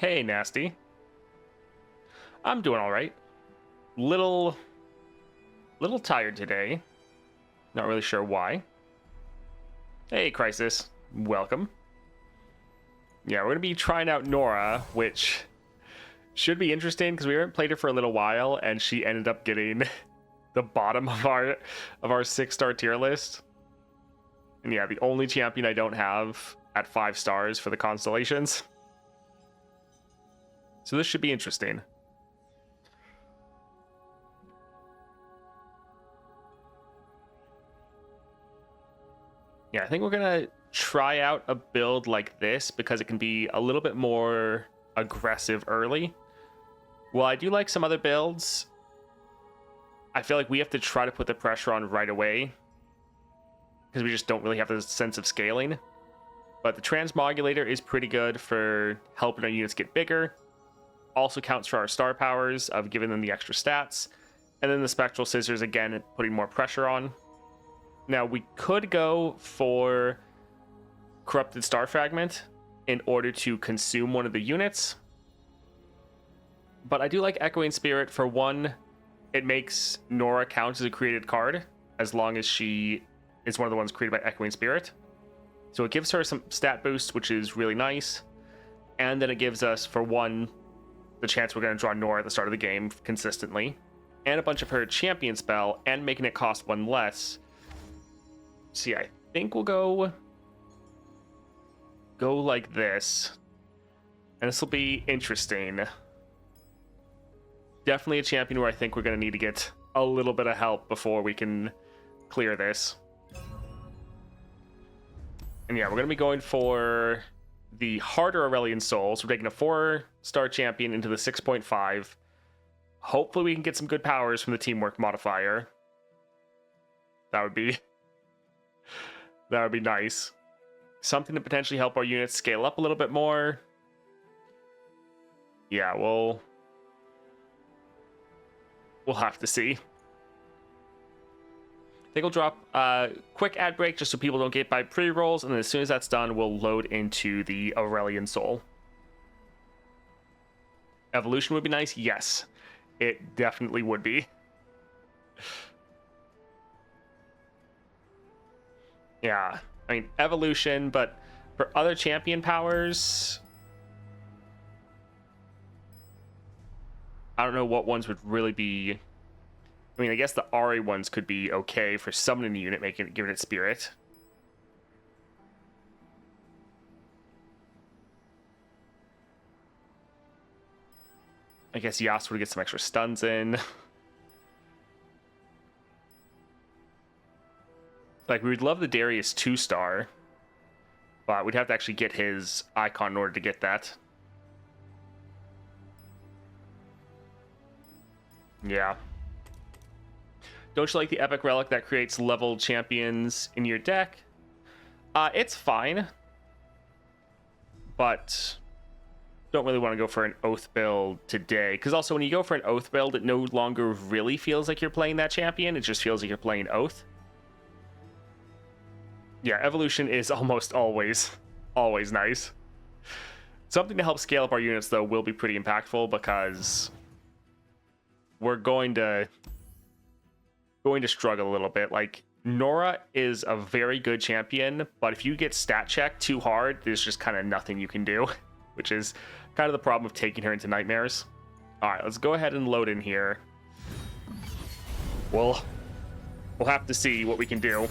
Hey, Nasty. I'm doing all right. Little tired today. Not really sure why. Hey, Crisis. Welcome. Yeah, we're gonna be trying out Norra, which should be interesting because we haven't played her for a little while, and she ended up getting the bottom of our 6-star tier list. And yeah, the only champion I don't have at 5 stars for the constellations. So this should be interesting. Yeah, I think we're gonna try out a build like this because it can be a little bit more aggressive early. Well, I do like some other builds. I feel like we have to try to put the pressure on right away because we just don't really have the sense of scaling. But the Transmogulator is pretty good for helping our units get bigger. Also counts for our star powers of giving them the extra stats. And then the Spectral Scissors, again, putting more pressure on. Now, we could go for Corrupted Star Fragment in order to consume one of the units. But I do like Echoing Spirit. For one, it makes Norra count as a created card, as long as she is one of the ones created by Echoing Spirit. So it gives her some stat boost, which is really nice. And then it gives us, for one, the chance we're going to draw Norra at the start of the game consistently. And a bunch of her champion spell, and making it cost 1 less. So yeah, I think we'll go like this. And this will be interesting. Definitely a champion where I think we're going to need to get a little bit of help before we can clear this. And yeah, we're going to be going for the harder Aurelion Sol. So we're taking a 4-star champion into the 6.5. Hopefully we can get some good powers from the teamwork modifier. That would be nice. Something to potentially help our units scale up a little bit more. Yeah, we'll have to see. I think we'll drop a quick ad break just so people don't get by pre-rolls, and then as soon as that's done, we'll load into the Aurelion Sol. Evolution would be nice? Yes, it definitely would be. Yeah, I mean, evolution, but for other champion powers, I don't know what ones would really be. I mean, I guess the Ari ones could be okay for summoning the unit, giving it spirit. I guess Yas would get some extra stuns in. Like, we would love the Darius 2-star, but we'd have to actually get his icon in order to get that. Yeah. Don't you like the epic relic that creates leveled champions in your deck? It's fine, but don't really want to go for an oath build today, because also when you go for an oath build, it no longer really feels like you're playing that champion. It just feels like you're playing oath. Yeah, evolution is almost always nice. Something to help scale up our units, though, will be pretty impactful, because we're going to struggle a little bit. Like, Norra is a very good champion, but if you get stat checked too hard, there's just kind of nothing you can do, which is kind of the problem of taking her into nightmares. All right, let's go ahead and load in here. We'll have to see what we can do.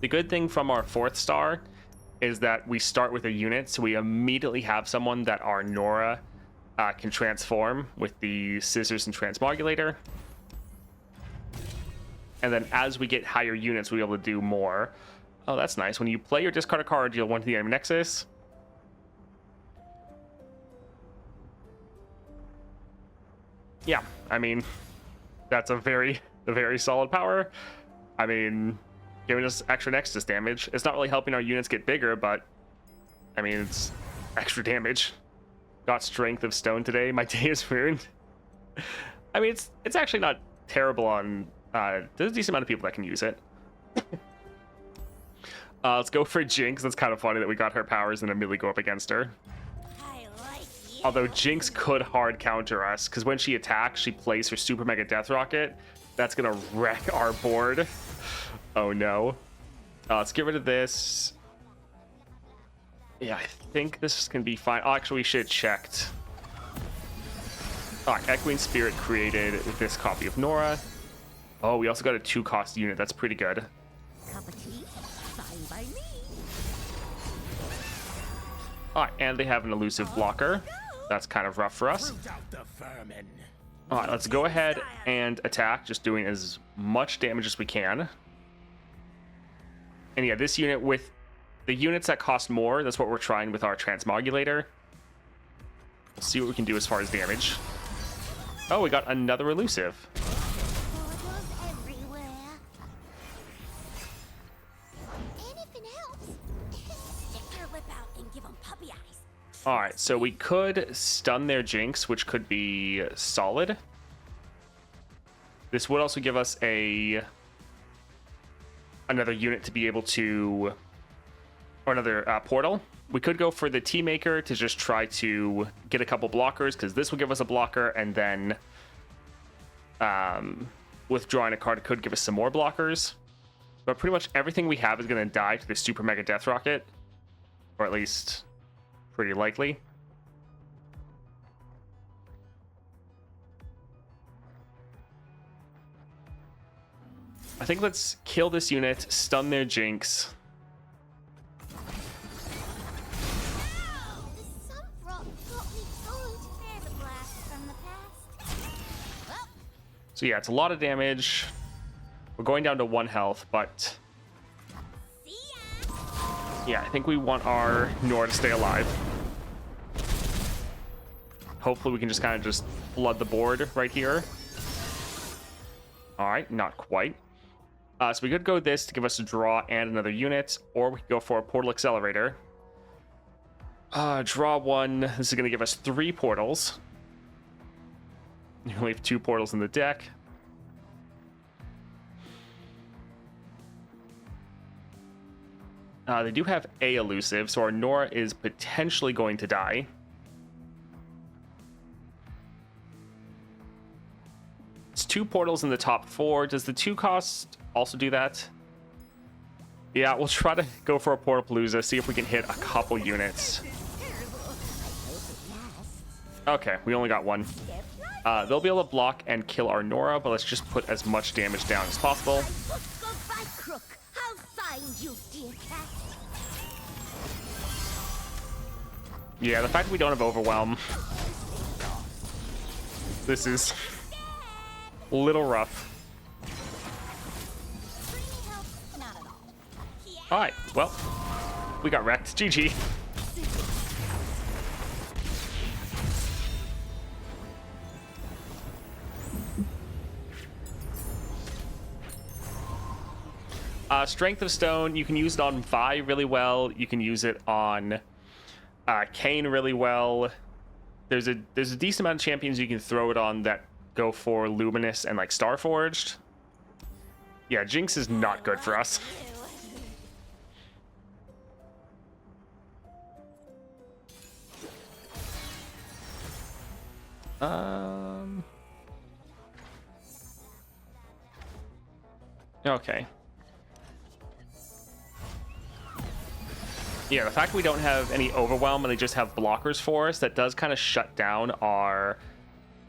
The good thing from our 4th star is that we start with a unit, so we immediately have someone that our Norra can transform with the Scissors and Transmogulator. And then as we get higher units, we'll be able to do more. Oh, that's nice. When you play or discard a card, deal 1 to the enemy nexus. Yeah, I mean, that's a very solid power. I mean, giving us extra nexus damage. It's not really helping our units get bigger, but I mean, it's extra damage. Got Strength of Stone today. My day is ruined. I mean, it's actually not terrible on... there's a decent amount of people that can use it. Let's go for Jinx. That's kind of funny that we got her powers and immediately go up against her. Although Jinx could hard counter us, because when she attacks, she plays her Super Mega Death Rocket. That's gonna wreck our board. Oh no. Let's get rid of this. Yeah, I think this is gonna be fine. Oh, actually, we should have checked. Alright, Echoing Spirit created this copy of Norra. Oh, we also got a 2-cost unit. That's pretty good. Cup of tea? Fine by me. Alright, and they have an elusive blocker. That's kind of rough for us. Alright, let's go ahead and attack, just doing as much damage as we can. And yeah, this unit with the units that cost more, that's what we're trying with our Transmogulator. We'll see what we can do as far as damage. Oh, we got another elusive. Alright, so we could stun their Jinx, which could be solid. This would also give us another unit to be able to, or another portal. We could go for the Tea Maker to just try to get a couple blockers, because this will give us a blocker, and then withdrawing a card could give us some more blockers. But pretty much everything we have is going to die to the Super Mega Death Rocket, or at least pretty likely. I think let's kill this unit, stun their Jinx. So yeah, it's a lot of damage. We're going down to 1 health, but yeah, I think we want our Norra to stay alive. Hopefully we can just kind of just flood the board right here. All right, not quite. So we could go this to give us a draw and another unit, or we could go for a Portal Accelerator. Draw 1. This is going to give us 3 portals. You only have 2 portals in the deck. They do have a elusive, so our Norra is potentially going to die. It's 2 portals in the top 4. Does the 2 cost also do that? Yeah, we'll try to go for a Portapalooza, see if we can hit a couple units. Okay, we only got 1. They'll be able to block and kill our Norra, but let's just put as much damage down as possible. Yeah, the fact that we don't have Overwhelm. This is a little rough. Alright, well, we got wrecked. GG. Strength of Stone, you can use it on Vi really well. You can use it on Kayn really well. There's a decent amount of champions you can throw it on that go for Luminous and like Starforged. Yeah, Jinx is not good for us. Okay. Yeah, the fact we don't have any Overwhelm and they just have blockers for us, that does kind of shut down our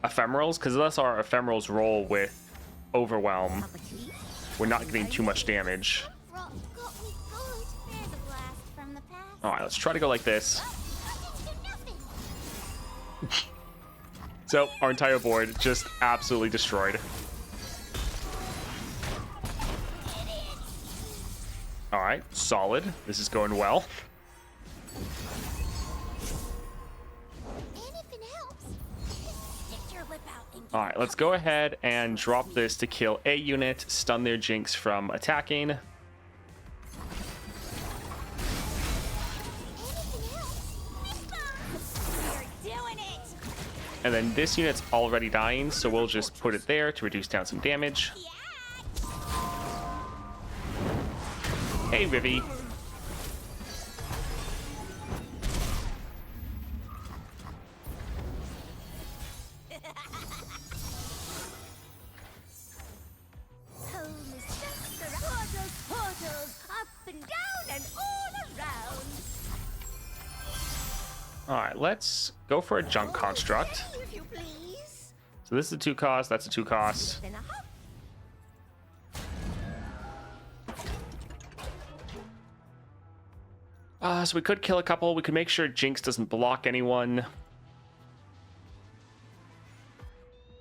Ephemerals, because unless our Ephemerals roll with Overwhelm, we're not getting too much damage. Alright, let's try to go like this. So, our entire board just absolutely destroyed. Alright, solid. This is going well. Alright, let's go ahead and drop this to kill a unit, stun their Jinx from attacking. And then this unit's already dying, so we'll just put it there to reduce down some damage. Hey, Vivi. All right, let's go for a junk construct. If you please. So this is a 2 cost, that's a 2 cost. Then a hop. So we could kill a couple. We could make sure Jinx doesn't block anyone.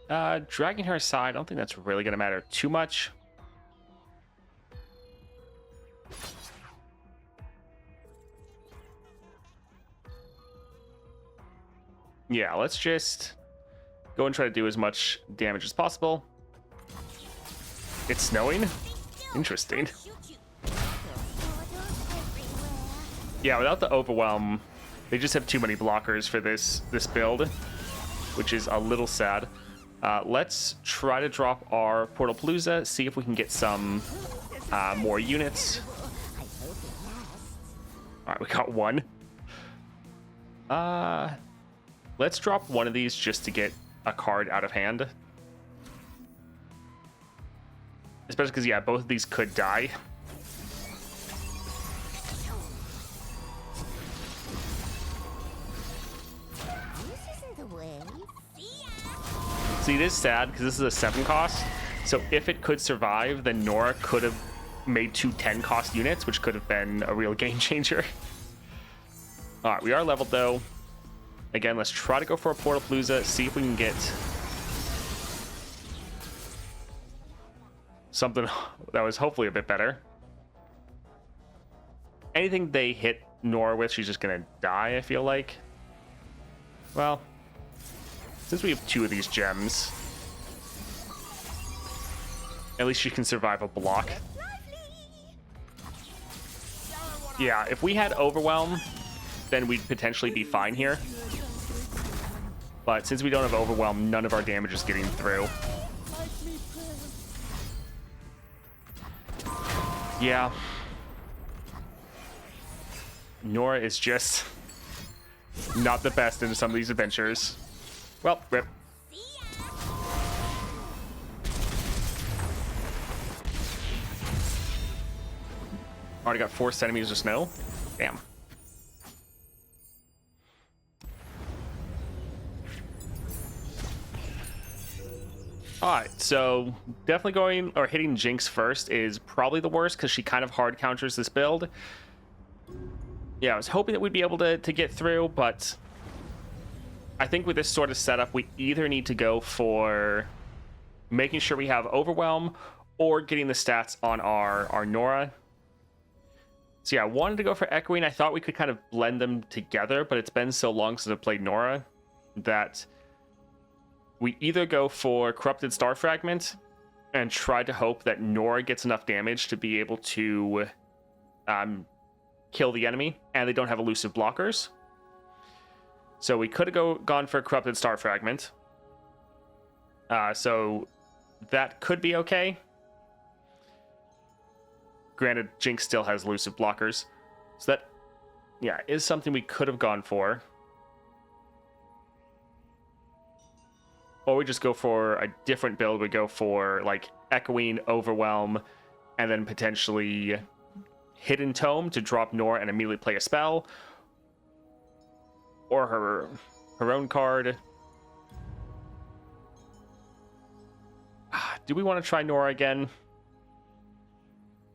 Dragging her aside, I don't think that's really going to matter too much. Yeah, let's just go and try to do as much damage as possible. It's snowing? Interesting. Yeah, without the overwhelm, they just have too many blockers for this build, which is a little sad. Let's try to drop our Portal Palooza, see if we can get some more units. All right, we got one. Let's drop one of these just to get a card out of hand. Especially because, yeah, both of these could die. See, it is sad because this is a 7 cost. So if it could survive, then Norra could have made 2 10 cost units, which could have been a real game changer. All right, we are leveled though. Again, let's try to go for a Portal Palooza, see if we can get something that was hopefully a bit better. Anything they hit Norra with, she's just gonna die, I feel like. Well, since we have 2 of these gems, at least she can survive a block. Yeah, if we had Overwhelm, then we'd potentially be fine here. But since we don't have Overwhelm, none of our damage is getting through. Yeah. Norra is just not the best in some of these adventures. Well, rip. Already got 4 centimeters of snow. Damn. Alright, so definitely going or hitting Jinx first is probably the worst because she kind of hard counters this build. Yeah, I was hoping that we'd be able to get through, but I think with this sort of setup, we either need to go for making sure we have Overwhelm or getting the stats on our Norra. So yeah, I wanted to go for Echoing. I thought we could kind of blend them together, but it's been so long since I've played Norra that we either go for Corrupted Star Fragment and try to hope that Norra gets enough damage to be able to kill the enemy, and they don't have elusive blockers. So we could have gone for Corrupted Star Fragment. So that could be okay. Granted, Jinx still has elusive blockers. So that, yeah, is something we could have gone for. Or we just go for a different build. We go for, like, Echoing, Overwhelm, and then potentially Hidden Tome to drop Norra and immediately play a spell. Or her own card. Do we want to try Norra again?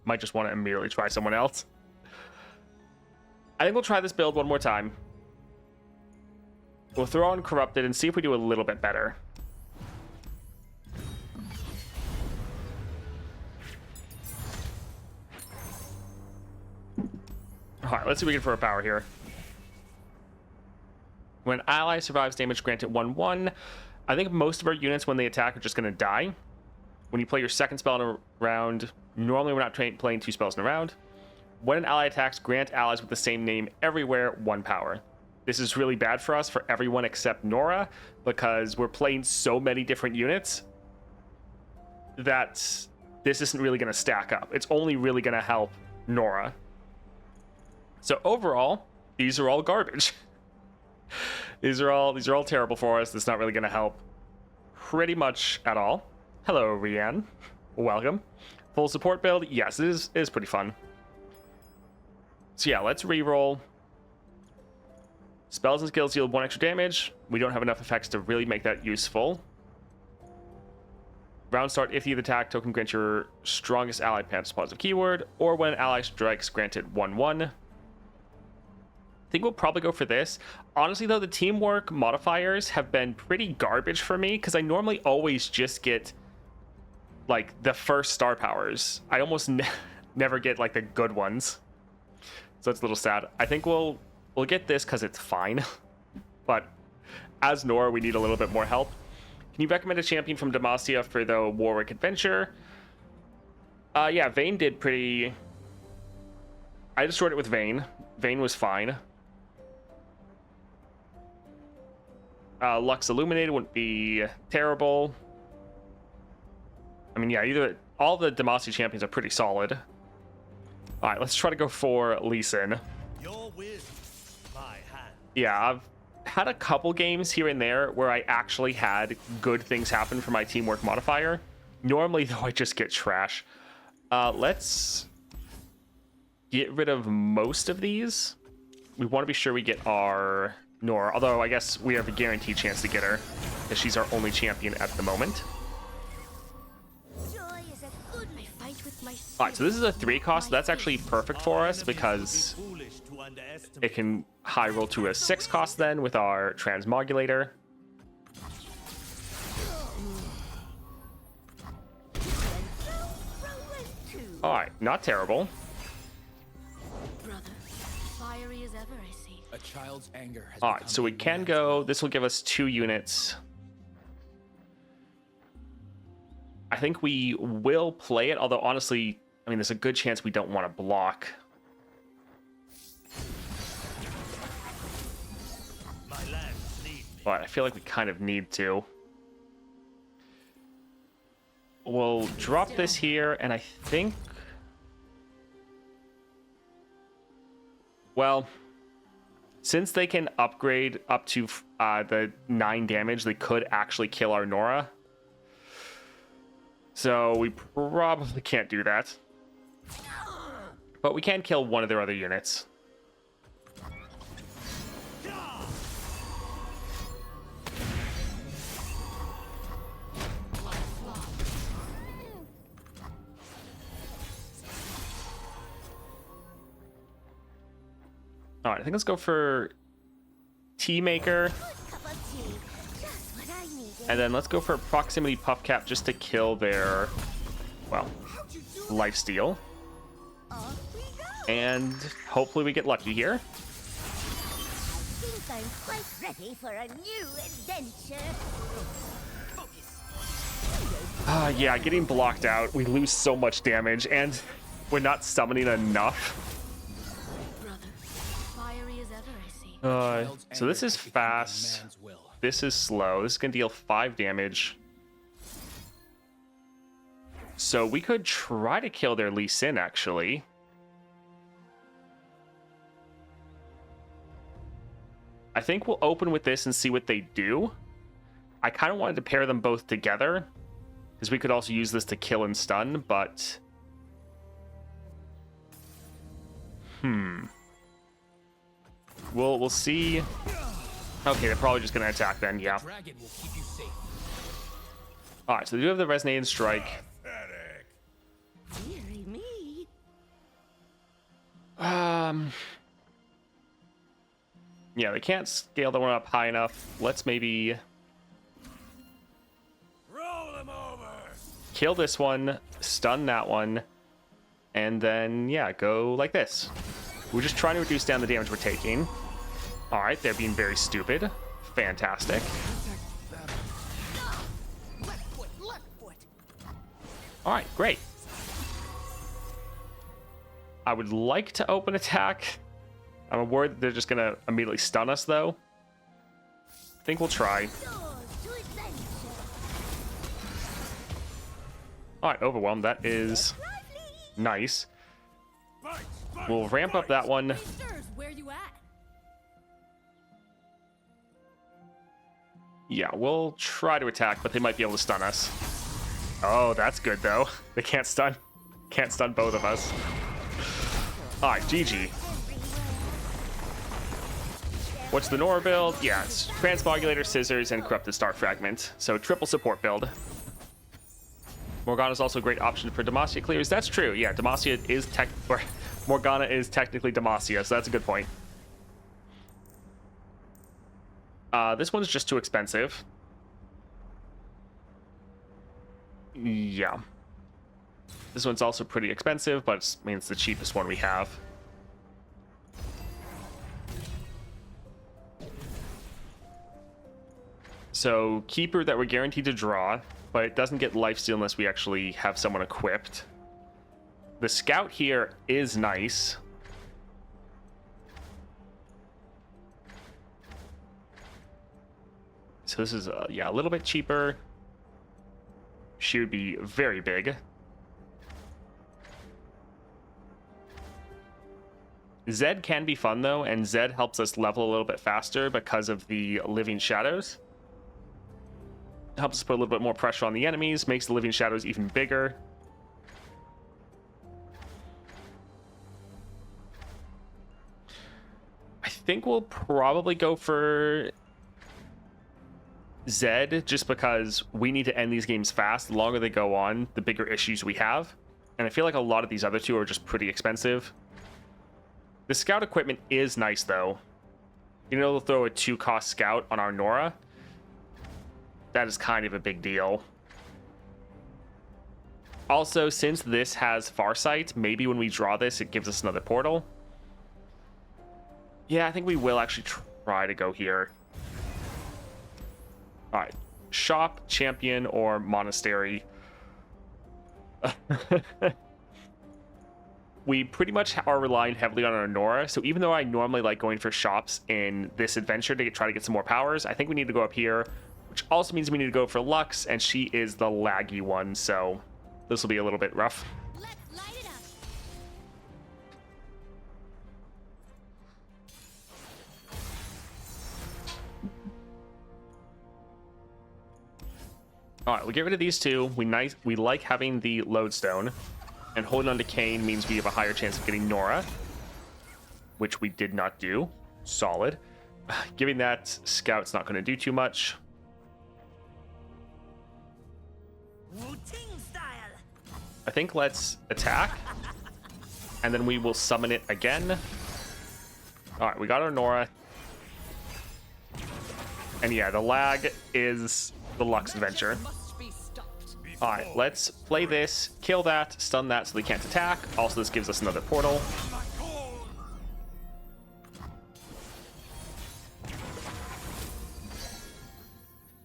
Might just want to immediately try someone else. I think we'll try this build one more time. We'll throw on Corrupted and see if we do a little bit better. Alright, let's see what we get for a power here. When ally survives damage granted 1/1, I think most of our units, when they attack, are just going to die. When you play your second spell in a round, normally we're not playing 2 spells in a round. When an ally attacks, grant allies with the same name everywhere 1 power. This is really bad for us, for everyone except Norra, because we're playing so many different units that this isn't really going to stack up. It's only really going to help Norra. So overall, these are all garbage. These are all terrible for us. It's not really going to help pretty much at all. Hello, Rianne. Welcome. Full support build. Yes, it is pretty fun. So yeah, let's reroll. Spells and skills deal 1 extra damage. We don't have enough effects to really make that useful. Round start, if the attack token grants your strongest ally pants positive keyword, or when an ally strikes, grant it 1/1. I think we'll probably go for this. Honestly, though, the teamwork modifiers have been pretty garbage for me because I normally always just get like the first star powers. I almost never get like the good ones, so it's a little sad. I think we'll get this because it's fine, but as Norra, we need a little bit more help. Can you recommend a champion from Demacia for the Warwick adventure? Yeah, Vayne did pretty... I destroyed it with Vayne. Vayne was fine. Lux Illuminated wouldn't be terrible. I mean, yeah, either... All the Demacia champions are pretty solid. Alright, let's try to go for Lee Sin. Your will, my hand. Yeah, I've had a couple games here and there where I actually had good things happen for my teamwork modifier. Normally, though, I just get trash. Let's get rid of most of these. We want to be sure we get our Norra, although I guess we have a guaranteed chance to get her because she's our only champion at the moment. Alright, so this is a 3 cost, so that's actually perfect for us because it can high roll to a 6 cost then with our Transmogulator. Alright, not terrible. Alright, so we can go, this will give us 2 units. I think we will play it, although honestly, I mean, there's a good chance we don't want to block. But I feel like we kind of need to. We'll drop this here, and I think... Well, since they can upgrade up to the 9 damage, they could actually kill our Norra. So we probably can't do that. But we can kill one of their other units. All right, I think let's go for Tea Maker. And then let's go for a Proximity Puff Cap just to kill their, well, lifesteal. And hopefully we get lucky here. I think I'm quite ready for a new adventure. Yeah, getting blocked out, we lose so much damage, and we're not summoning enough. So this is fast. This is slow. This is going to deal 5 damage. So we could try to kill their Lee Sin, actually. I think we'll open with this and see what they do. I kind of wanted to pair them both together, because we could also use this to kill and stun, but... We'll see. Okay, they're probably just going to attack then, yeah. Alright, so they do have the Resonating Strike. Dearie me. Yeah, they can't scale the one up high enough. Let's maybe Roll them over. kill this one, stun that one, and then, yeah, go like this. We're just trying to reduce down the damage we're taking. Alright, they're being very stupid. Fantastic. Alright, great. I would like to open attack. I'm worried that they're just going to immediately stun us, though. I think we'll try. Alright, Overwhelm. That is nice. We'll ramp up that one. Yeah, we'll try to attack, but they might be able to stun us. Oh, that's good, though. They can't stun. Can't stun both of us. Alright, GG. What's the Norra build? Yeah, it's Transmogulator, Scissors, and Corrupted Star Fragment. So triple support build. Morgana is also a great option for Demacia clears. That's true. Yeah, Demacia is Morgana is technically Demacia, so that's a good point. This one's just too expensive. Yeah. This one's also pretty expensive, but it means it's the cheapest one we have. So, Keeper that we're guaranteed to draw, but it doesn't get lifesteal unless we actually have someone equipped. The Scout here is nice. So this is, yeah, a little bit cheaper. She would be very big. Zed can be fun, though, and Zed helps us level a little bit faster because of the Living Shadows. Helps us put a little bit more pressure on the enemies, makes the Living Shadows even bigger. I think we'll probably go for Zed, just because we need to end these games fast. The longer they go on, the bigger issues we have. And I feel like a lot of these other two are just pretty expensive. The Scout equipment is nice, though. You know, they'll throw a 2-cost Scout on our Norra. That is kind of a big deal. Also, since this has Farsight, maybe when we draw this, it gives us another portal. Yeah, I think we will actually try to go here. All right. Shop, Champion, or Monastery. We pretty much are relying heavily on our Norra, so even though I normally like going for shops in this adventure to try to get some more powers, I think we need to go up here, which also means we need to go for Lux, and she is the laggy one, so this will be a little bit rough. Let's light it up. All right, we'll get rid of these two. We like having the Lodestone, and holding on to Kayn means we have a higher chance of getting Norra, which we did not do. Solid. Giving that Scout's not going to do too much. I think let's attack, and then we will summon it again. All right, we got our Norra. And yeah, the lag is the Lux adventure. All right, let's play this, kill that, stun that so they can't attack. Also, this gives us another portal.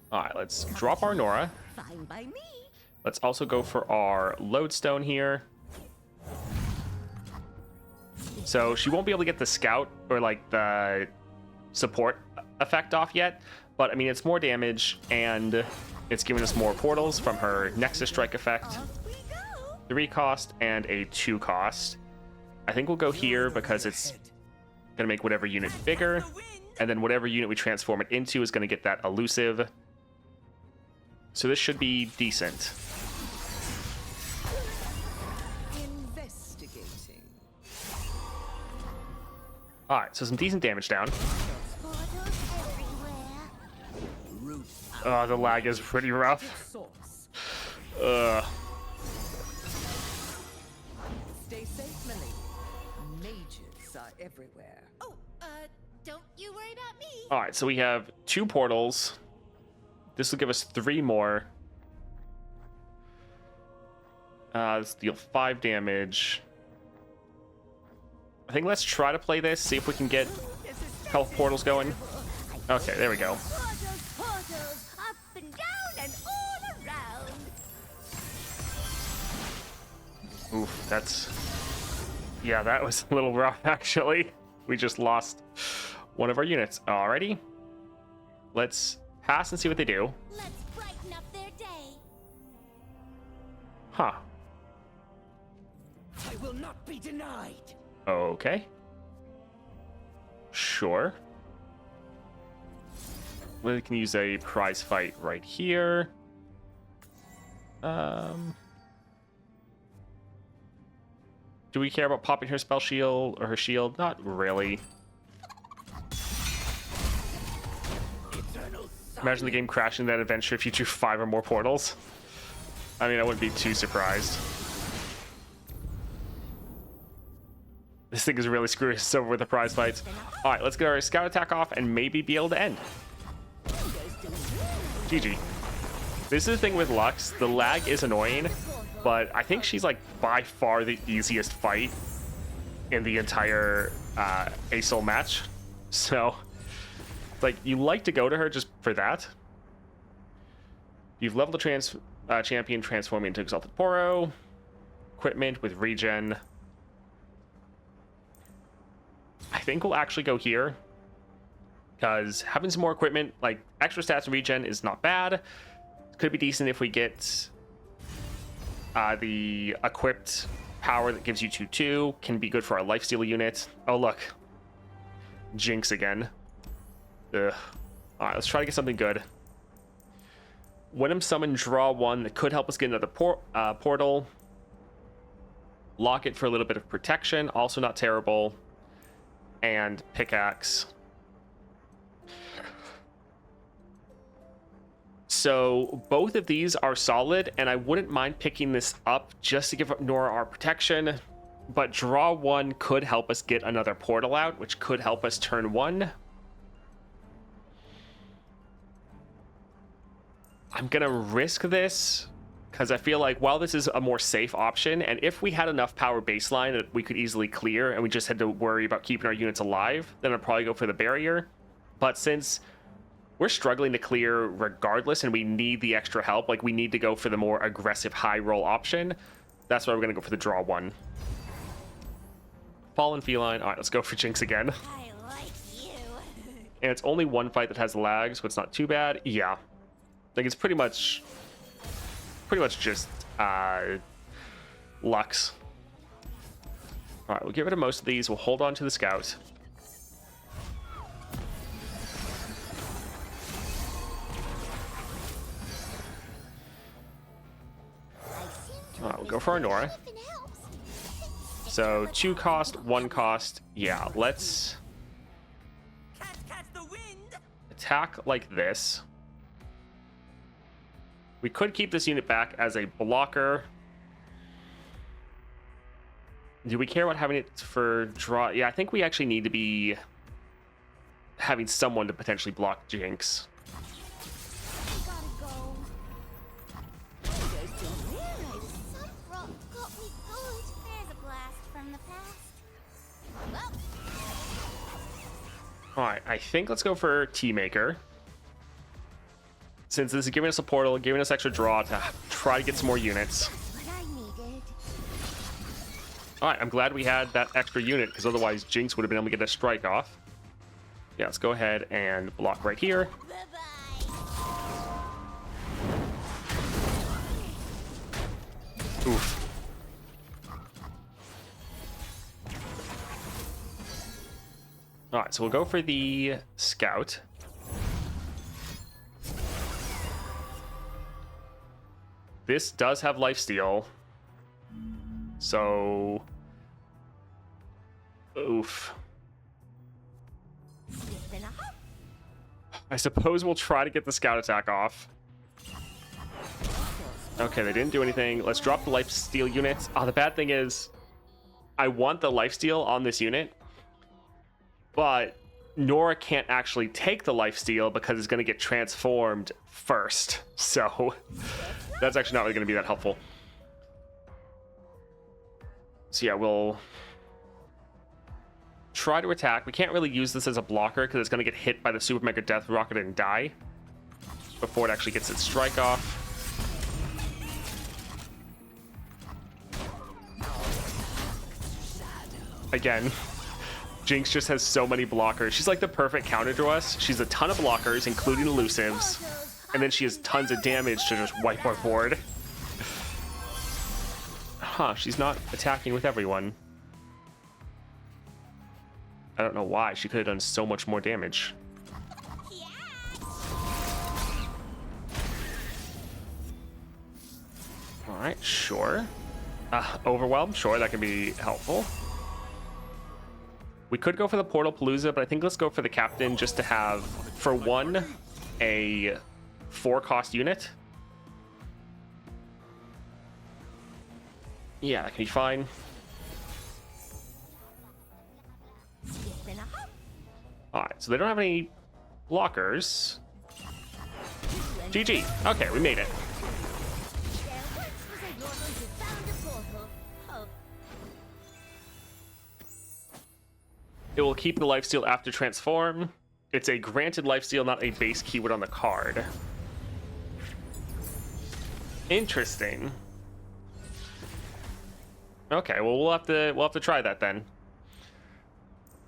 All right, let's drop our Norra. Fine by me. Let's also go for our Lodestone here. So she won't be able to get the Scout or like the support effect off yet, but I mean, it's more damage and it's giving us more portals from her Nexus Strike effect. Off we go. 3 cost and a 2 cost. I think we'll go here because it's going to make whatever unit bigger, and then whatever unit we transform it into is going to get that elusive. So this should be decent. Investigating. All right, so some decent damage down. Portals everywhere. Root Oh, the lag is pretty rough. source. Stay safe, Millie. Mages are everywhere. Oh, don't you worry about me. All right, so we have 2 portals. This will give us 3 more. Let's deal 5 damage. I think let's try to play this, see if we can get health portals going. Okay, there we go. Portals, portals, up and down and all around. Oof, that's... Yeah, that was a little rough, actually. We just lost one of our units. Alrighty. Let's pass and see what they do. Let's brighten up their day. Huh. I will not be denied. Okay. Sure. We can use a prize fight right here. Do we care about popping her spell shield or her shield? Not really. Imagine the game crashing that adventure if you drew 5 or more portals. I mean, I wouldn't be too surprised. This thing is really screwing us over with the prize fights. All right, let's get our scout attack off and maybe be able to end. GG. This is the thing with Lux. The lag is annoying, but I think she's like by far the easiest fight in the entire Asol match. So, like, you like to go to her just for that. You've leveled the champion, transforming into Exalted Poro. Equipment with regen. I think we'll actually go here, because having some more equipment, like extra stats and regen, is not bad. Could be decent if we get the equipped power that gives you 2/2. Can be good for our lifesteal unit. Oh, look. Jinx again. Ugh. Alright, let's try to get something good. When I'm summoned, draw 1. That could help us get another portal. Lock it for a little bit of protection. Also not terrible. And pickaxe. So both of these are solid, and I wouldn't mind picking this up just to give Norra our protection. But draw 1 could help us get another portal out, which could help us turn 1. I'm gonna risk this because I feel like while this is a more safe option, and if we had enough power baseline that we could easily clear and we just had to worry about keeping our units alive, then I'd probably go for the barrier. But since we're struggling to clear regardless and we need the extra help, like we need to go for the more aggressive high roll option, that's why we're gonna go for the draw 1. Fallen Feline. All right, let's go for Jinx again. I like you. And it's only one fight that has lag, so it's not too bad. Yeah, like it's pretty much just Lux. All right, we'll get rid of most of these. We'll hold on to the scout. All right, we'll go for our Norra. So 2 cost, 1 cost. Yeah, let's Catch the wind. attack like this. We could keep this unit back as a blocker. Do we care about having it for draw? Yeah, I think we actually need to be having someone to potentially block Jinx. Gotta go. Some rock got me good. There's a blast from the past. Well, All right, I think let's go for Teamaker. Since this is giving us a portal, giving us extra draw to try to get some more units. what I needed. All right, I'm glad we had that extra unit, because otherwise Jinx would have been able to get a strike off. Yeah, let's go ahead and block right here. Bye-bye. Oof. All right, so we'll go for the scout. This does have lifesteal. So... oof. Been a hop. I suppose we'll try to get the scout attack off. Okay, they didn't do anything. Let's drop the lifesteal units. Oh, the bad thing is I want the lifesteal on this unit, but Norra can't actually take the lifesteal because it's going to get transformed first. So that's actually not really going to be that helpful. So yeah, we'll try to attack. We can't really use this as a blocker because it's going to get hit by the Super Mega Death Rocket and die before it actually gets its strike off. Again, Jinx just has so many blockers. She's like the perfect counter to us. She's a ton of blockers, including elusives, and then she has tons of damage to just wipe our board. Huh, she's not attacking with everyone. I don't know why. She could have done so much more damage. Alright, sure. Overwhelm, sure, that can be helpful. We could go for the Portal Palooza, but I think let's go for the Captain just to have, for one, a 4-cost unit. Yeah, that can be fine. Alright, so they don't have any blockers. GG. Okay, we made it. It will keep the lifesteal after transform. It's a granted lifesteal, not a base keyword on the card. Interesting. Okay, well we'll have to try that then.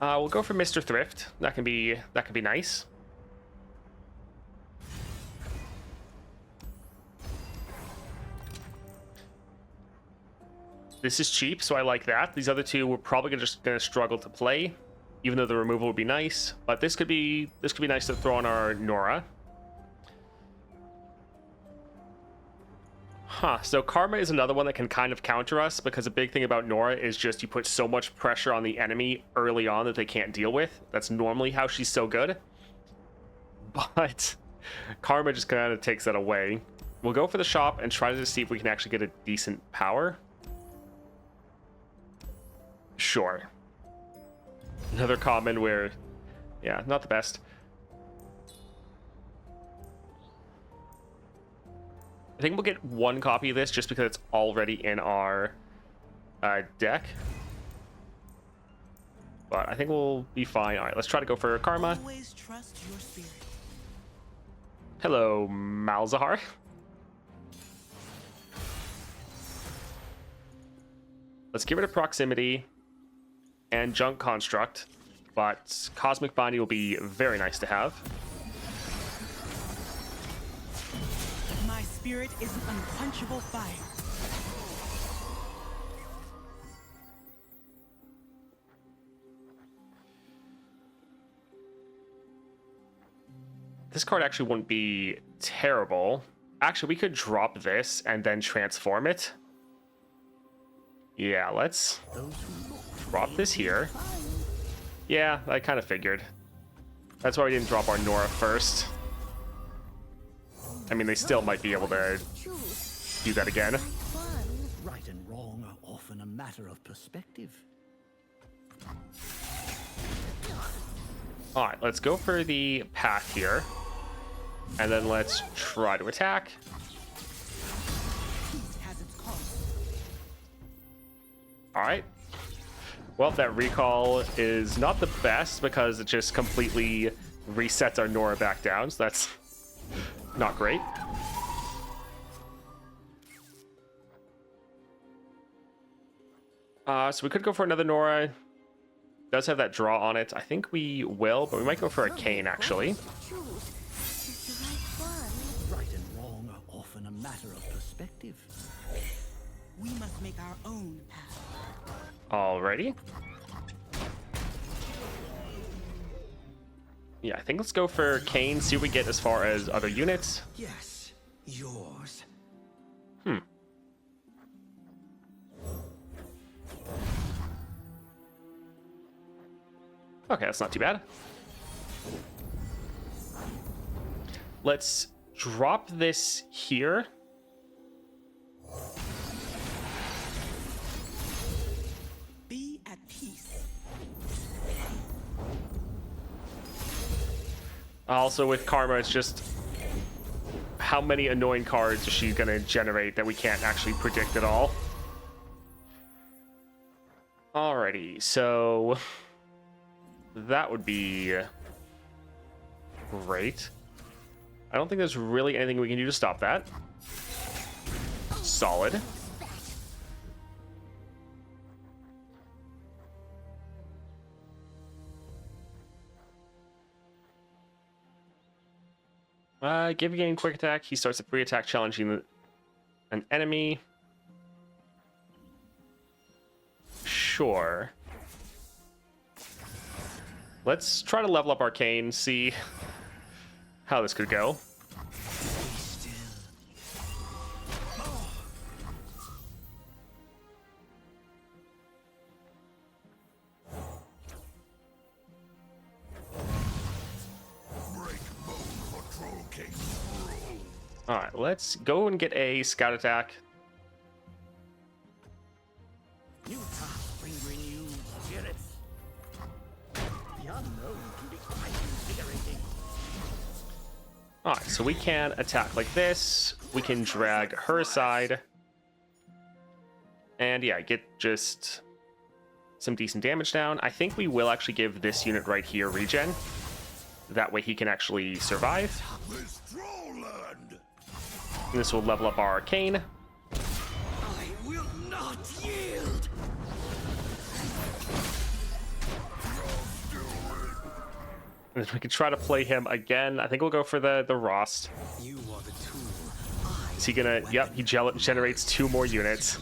We'll go for Mr. Thrift. That can be nice. This is cheap, so I like that. These other two we're probably just gonna struggle to play, even though the removal would be nice. But this could be nice to throw on our Norra. Huh, so Karma is another one that can kind of counter us, because a big thing about Norra is just you put so much pressure on the enemy early on that they can't deal with. That's normally how she's so good. But Karma just kind of takes that away. We'll go for the shop and try to see if we can actually get a decent power. Sure. Another common where, yeah, not the best. I think we'll get one copy of this just because it's already in our deck. But I think we'll be fine. All right, let's try to go for Karma. Always trust your spirit. Hello, Malzahar. Let's give it a proximity and junk construct, but Cosmic Binding will be very nice to have. My spirit is an unquenchable fire. This card actually wouldn't be terrible. Actually, we could drop this and then transform it. Yeah, let's drop this here. Yeah, I kind of figured. That's why we didn't drop our Norra first. I mean, they still might be able to do that again. Right and wrong are often a matter of perspective. All right, let's go for the path here. And then let's try to attack. All right. Well, that recall is not the best because it just completely resets our Norra back down. So that's not great. So we could go for another Norra. Does have that draw on it. I think we will, but we might go for a Kayn actually. Right and wrong are often a matter of perspective. We must make our own path. Alrighty. Yeah, I think let's go for Kayn, see what we get as far as other units. Yes, yours. Okay, that's not too bad. Let's drop this here. Be at peace. Also with Karma, it's just how many annoying cards is she going to generate that we can't actually predict at all. Alrighty, so that would be great. I don't think there's really anything we can do to stop that. Solid. Give a game quick attack. He starts a free attack challenging an enemy. Sure. Let's try to level up Arcane, see how this could go. All right, let's go and get a scout attack. New tasks bring renewed spirits. The unknown can be quite invigorating. All right, so we can attack like this. We can drag her aside. And yeah, get just some decent damage down. I think we will actually give this unit right here regen. That way he can actually survive. And this will level up our arcane. I will not yield. And we can try to play him again. I think we'll go for the Rost. You are the tool. Is he gonna? Yep, he generates 2 more units.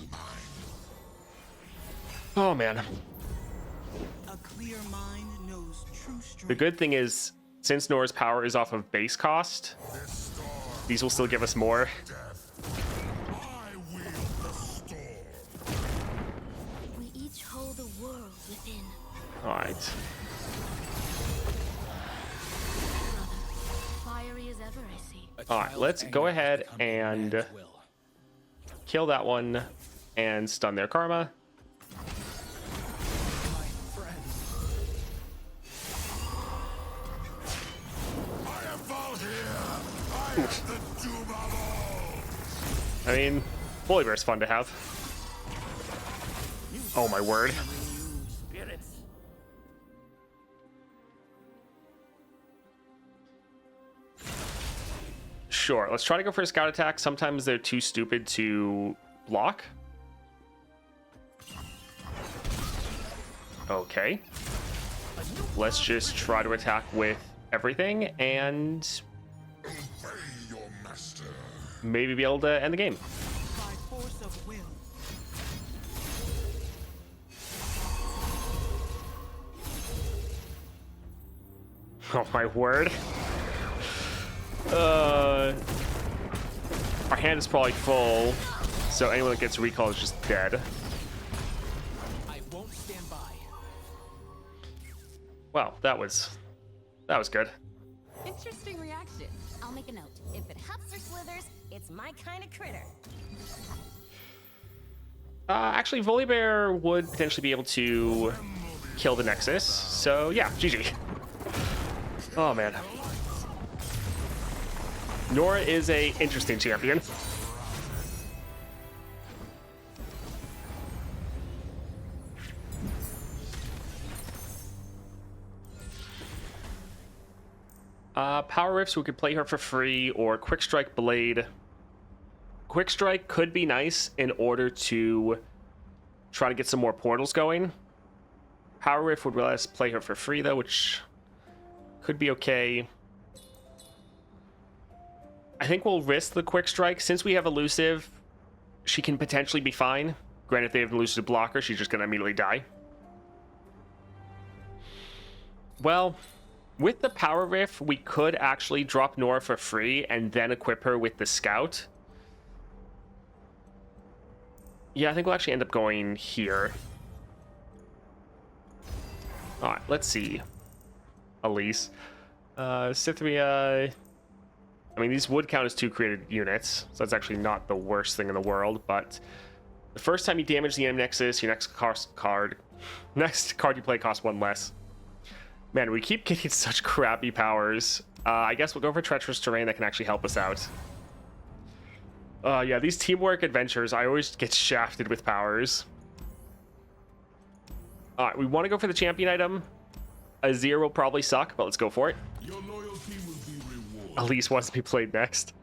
Oh man. A clear mind knows true strength. The good thing is, since Norra's power is off of base cost, these will still give us more. We each hold a world within. All right. Brother, fiery as ever, I see. All right, let's go ahead and kill that one and stun their karma. I mean, Bully Bear's fun to have. Oh my word. Sure, let's try to go for a scout attack. Sometimes they're too stupid to block. Okay. Let's just try to attack with everything and maybe be able to end the game. By force of will. Oh my word. Our hand is probably full, so anyone that gets recall is just dead. I won't stand by. Wow, that was good. Interesting reaction. I'll make a note. If it huffs or slithers, it's my kind of critter. Actually, Volibear would potentially be able to kill the Nexus, so yeah, GG. Oh man. Norra is a interesting champion. Power Rift, so we could play her for free, or Quick Strike Blade. Quick Strike could be nice in order to try to get some more portals going. Power Rift would let us play her for free, though, which could be okay. I think we'll risk the Quick Strike. Since we have Elusive, she can potentially be fine. Granted, if they have an Elusive blocker, she's just going to immediately die. Well, with the Power Rift, we could actually drop Norra for free and then equip her with the Scout. Yeah, I think we'll actually end up going here. Alright, let's see. Elise. Cythria. I mean, these would count as 2 created units, so that's actually not the worst thing in the world, but the first time you damage the enemy Nexus, your next card you play costs 1 less. Man, we keep getting such crappy powers. I guess we'll go for Treacherous Terrain that can actually help us out. Yeah, these teamwork adventures, I always get shafted with powers. Alright, we want to go for the champion item. Azir will probably suck, but let's go for it. Your loyalty will be rewarded. Elise wants to be played next.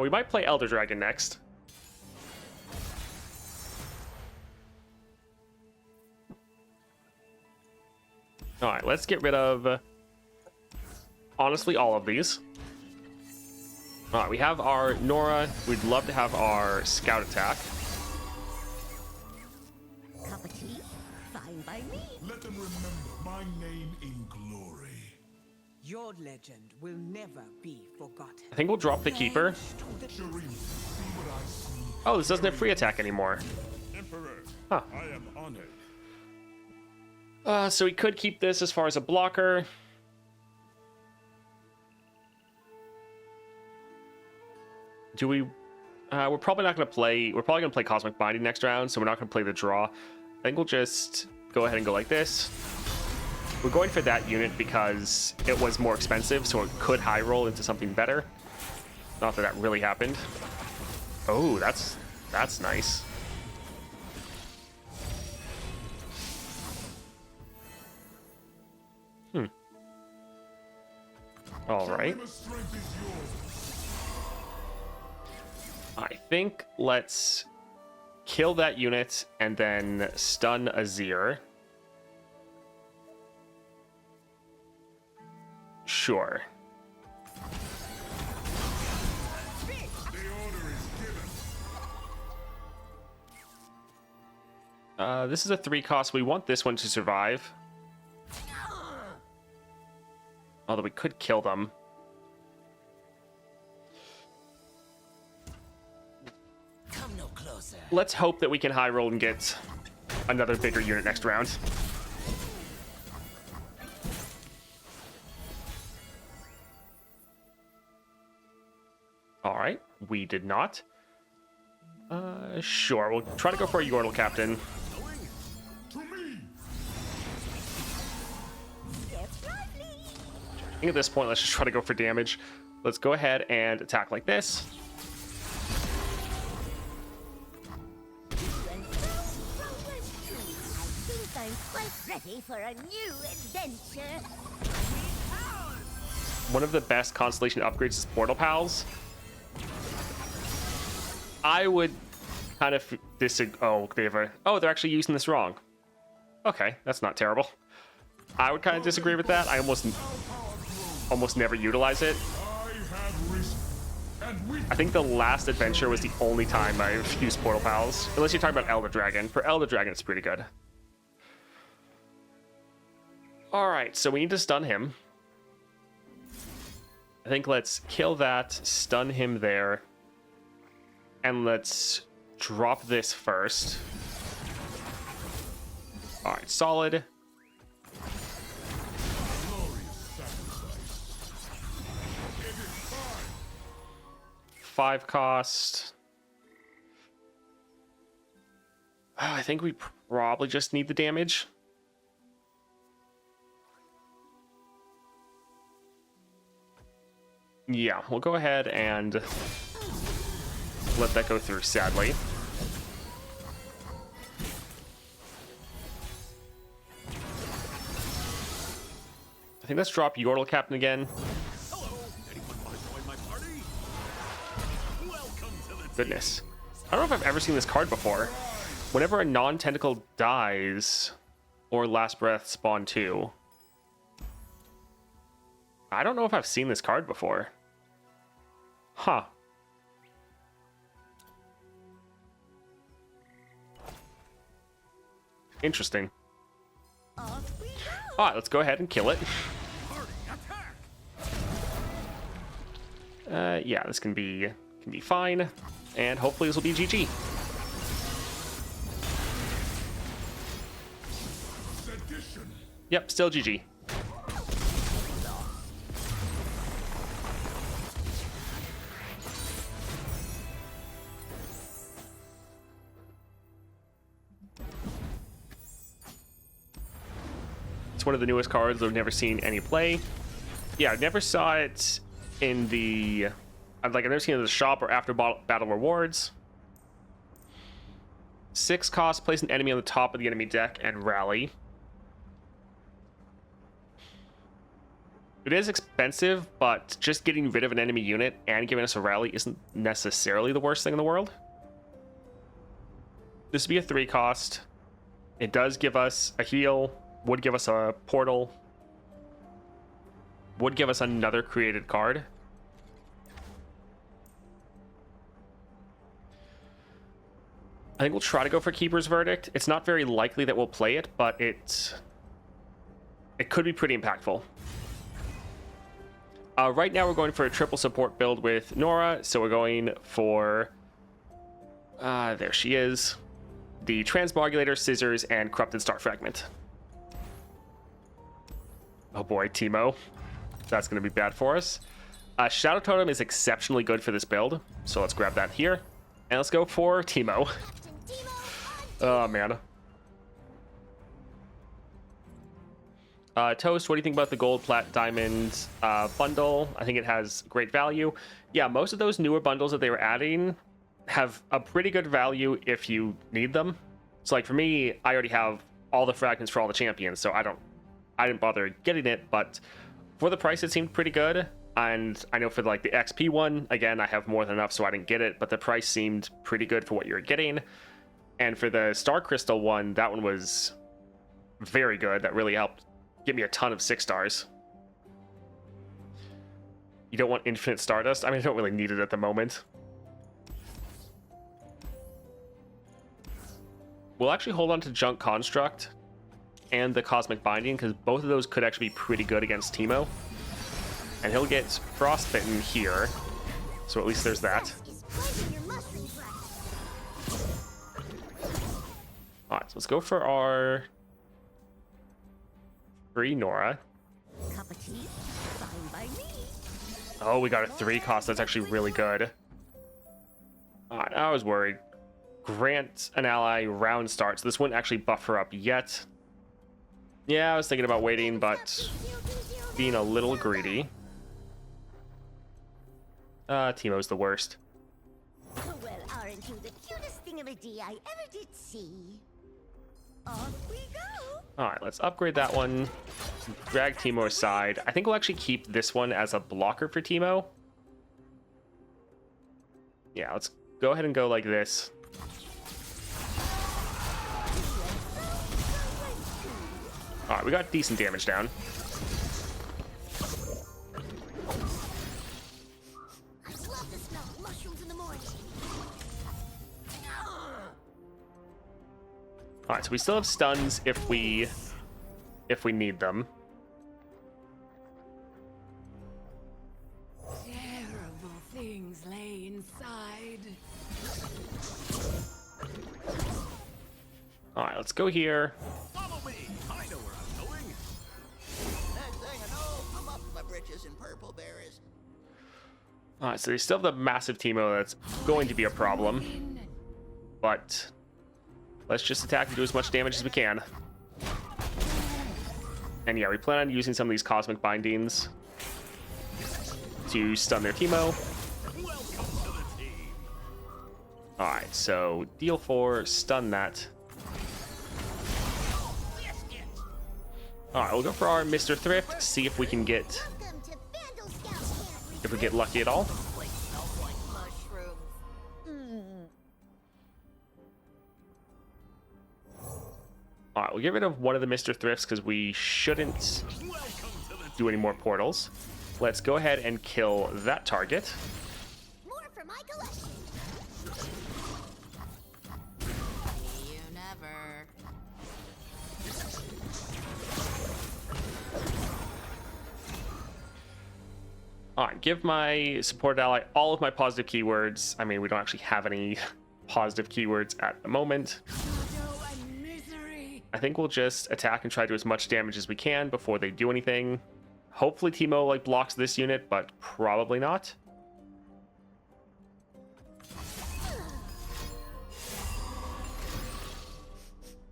We might play Elder Dragon next. Alright, let's get rid of, honestly, all of these. Alright, we have our Norra. We'd love to have our Scout attack. Cup of tea? Fine by me. Let them remember my name in glory. Your legend will never be forgotten. I think we'll drop the Keeper. Shireen, see what I see. Oh, this doesn't have free attack anymore. Emperor, Huh. I am honored. So we could keep this as far as a blocker. Do we... we're probably not going to play... We're probably going to play Cosmic Binding next round, so we're not going to play the draw. I think we'll just go ahead and go like this. We're going for that unit because it was more expensive, so it could high roll into something better. Not that that really happened. Oh, that's nice. All right. I think let's kill that unit and then stun Azir. Sure. This is a 3 cost. We want this one to survive. Although we could kill them. Come no closer. Let's hope that we can high roll and get another bigger unit next round. All right, we did not. Sure, we'll try to go for a Yordle Captain. I think at this point, let's just try to go for damage. Let's go ahead and attack like this. I think I'm quite ready for a new adventure. One of the best Constellation upgrades is Portal Pals. I would kind of disagree. Oh, they're actually using this wrong. Okay, that's not terrible. I would kind of disagree with that. I almost never utilize it. I think the last adventure was the only time I've used Portal Pals. Unless you're talking about Elder Dragon. For Elder Dragon, it's pretty good. Alright, so we need to stun him. I think let's kill that, stun him there. And let's drop this first. Alright, solid. Five cost. Oh, I think we probably just need the damage. Yeah, we'll go ahead and let that go through, sadly. I think let's drop Yordle Captain again. Goodness. I don't know if I've ever seen this card before. Whenever a non-tentacle dies, or Last Breath spawn 2. I don't know if I've seen this card before. Huh. Interesting. Alright, let's go ahead and kill it. Yeah, this can be fine. And hopefully this will be GG. Yep, still GG. It's one of the newest cards I've never seen any play. Yeah, I never saw it in the... I've never seen it in the shop or after battle rewards. 6 cost, place an enemy on the top of the enemy deck and rally. It is expensive, but just getting rid of an enemy unit and giving us a rally isn't necessarily the worst thing in the world. This would be a 3 cost. It does give us a heal, would give us a portal, would give us another created card. I think we'll try to go for Keeper's Verdict. It's not very likely that we'll play it, but it could be pretty impactful. Right now we're going for a triple support build with Norra, so we're going for... there she is. The Transmogulator, Scissors, and Corrupted Star Fragment. Oh boy, Teemo. That's going to be bad for us. Shadow Totem is exceptionally good for this build, so let's grab that here. And let's go for Teemo. Captain Teemo, Oh, man. Toast, what do you think about the gold, plat, diamond bundle? I think it has great value. Yeah, most of those newer bundles that they were adding have a pretty good value if you need them. So like for me, I already have all the fragments for all the champions, so I didn't bother getting it, but for the price it seemed pretty good. And I know for like the XP one, again, I have more than enough, so I didn't get it, but the price seemed pretty good for what you're getting. And for the Star Crystal one, that one was very good. That really helped get me a ton of 6 stars. You don't want infinite Stardust? I mean, I don't really need it at the moment. We'll actually hold on to Junk Construct and the Cosmic Binding, because both of those could actually be pretty good against Teemo. And he'll get Frostbitten here, so at least there's that. is planting your mushrooms right. Alright, so let's go for our free Norra. Cup of tea, fine by me. Oh, we got a 3 cost. That's actually really good. Alright, I was worried. Grant an ally round start, so this wouldn't actually buff her up yet. Yeah, I was thinking about waiting, but being a little greedy. Teemo's the worst. Well, aren't you the cutest thingamadee I ever did see? Off we go. Alright, let's upgrade that one. Drag Teemo aside. I think we'll actually keep this one as a blocker for Teemo. Yeah, let's go ahead and go like this. Alright, we got decent damage down. I love the smell of mushrooms in the morning. Alright, so we still have stuns if we need them. Terrible things lay inside. Alright, let's go here. Follow me. I know where I'm going. Next thing I know, I'm up to my britches in purple berries. Alright, so they still have the massive Teemo that's going to be a problem. But let's just attack and do as much damage as we can. And yeah, we plan on using some of these Cosmic Bindings to stun their Teemo. Welcome to the team. Alright, so deal 4, stun that. Alright, we'll go for our Mr. Thrift, see if we can get, Welcome to Vandal Scout Camp. if we get lucky at all. Place smells like mushrooms. Alright, we'll get rid of one of the Mr. Thrifts because we shouldn't Welcome to the do any more portals. Let's go ahead and kill that target. More for my collection. You never. Alright, give my support ally all of my positive keywords. I mean, we don't actually have any positive keywords at the moment. Shadow and misery. I think we'll just attack and try to do as much damage as we can before they do anything. Hopefully Teemo like blocks this unit, but probably not.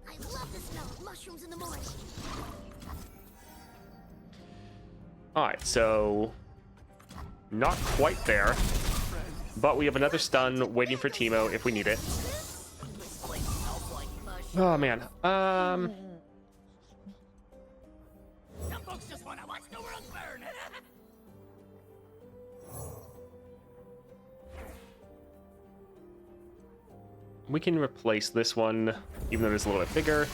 I love the smell of mushrooms in the morning. Alright, so not quite there. But we have another stun waiting for Teemo if we need it. This place smells like mushrooms. Oh man. Some folks just want to watch the world burn. We can replace this one, even though it's a little bit bigger.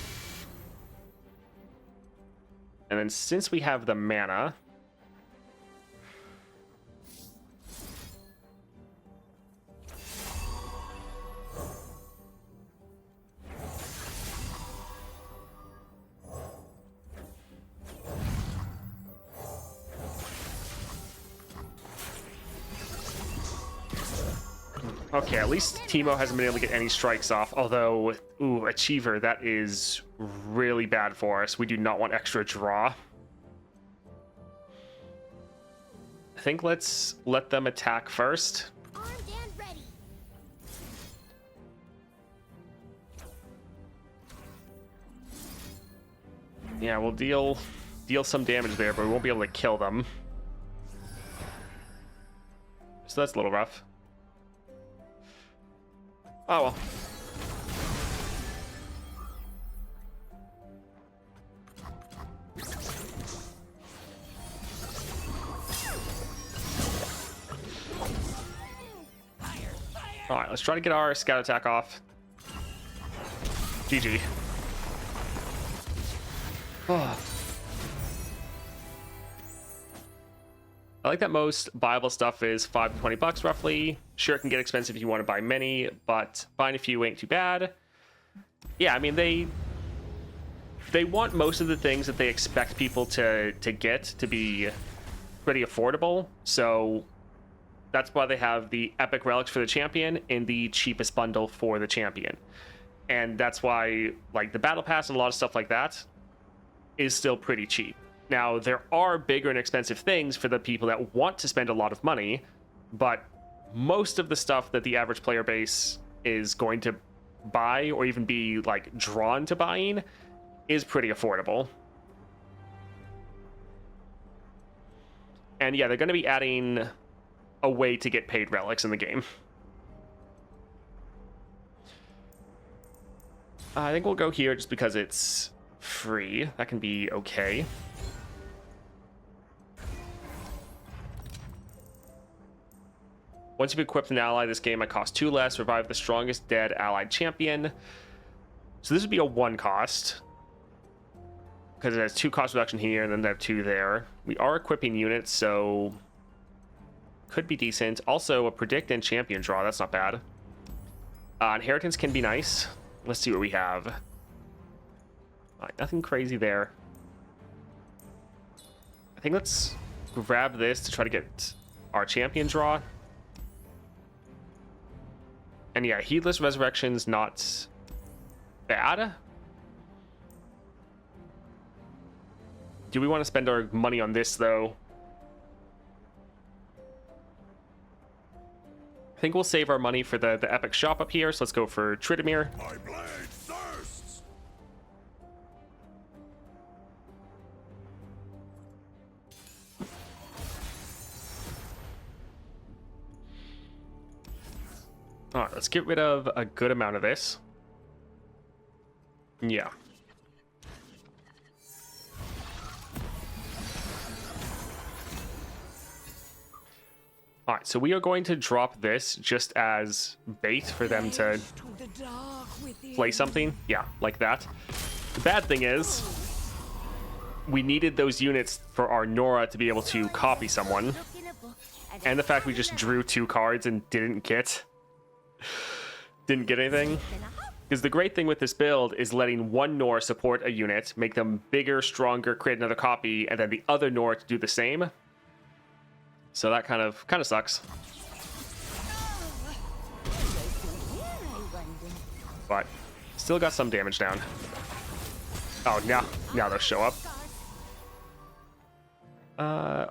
And then since we have the mana, okay, at least Teemo hasn't been able to get any strikes off, although, ooh, Achiever, that is really bad for us. We do not want extra draw. I think let's let them attack first. Armed and ready. Yeah, we'll deal some damage there, but we won't be able to kill them. So that's a little rough. Oh well. All right, let's try to get our scout attack off. GG. Oh. I like that most viable stuff is $5 to $20 roughly. Sure, it can get expensive if you want to buy many, but buying a few ain't too bad. Yeah, I mean, they want most of the things that they expect people to get to be pretty affordable. So that's why they have the epic relics for the champion in the cheapest bundle for the champion. And that's why, like, the battle pass and a lot of stuff like that is still pretty cheap. Now, there are bigger and expensive things for the people that want to spend a lot of money, but most of the stuff that the average player base is going to buy or even be, like, drawn to buying is pretty affordable. And yeah, they're going to be adding a way to get paid relics in the game. I think we'll go here just because it's free. That can be okay. Once you've equipped an ally, this game might cost 2 less. Revive the strongest dead allied champion. So this would be a 1 cost, because it has 2 cost reduction here and then there 2 there. We are equipping units, so could be decent. Also, a predict and champion draw. That's not bad. Inheritance can be nice. Let's see what we have. All right, nothing crazy there. I think let's grab this to try to get our champion draw. And yeah, Heedless Resurrection's not bad. Do we want to spend our money on this, though? I think we'll save our money for the epic shop up here, so let's go for Tryndamere. My blade thirsts. All right, let's get rid of a good amount of this. Yeah. All right, so we are going to drop this just as bait for them to play something. Yeah, like that. The bad thing is, we needed those units for our Norra to be able to copy someone. Look in a book And the fact we just drew 2 cards and didn't get anything. Because the great thing with this build is letting one Norra support a unit, make them bigger, stronger, create another copy, and then the other Norra to do the same. So that kind of sucks. But still got some damage down. Oh, now they'll show up.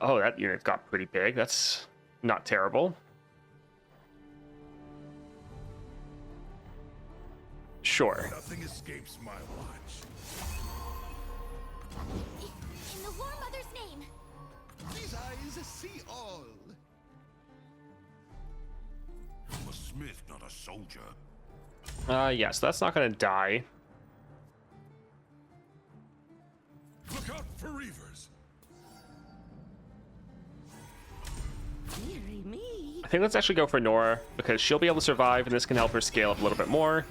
Oh, that unit got pretty big. That's not terrible. Sure. Nothing escapes my watch. In the War Mother's name. These eyes see all. I'm a smith, not a soldier. Yeah, so that's not gonna die. Look out for reavers. Dearie me. I think let's actually go for Norra, because she'll be able to survive, and this can help her scale up a little bit more.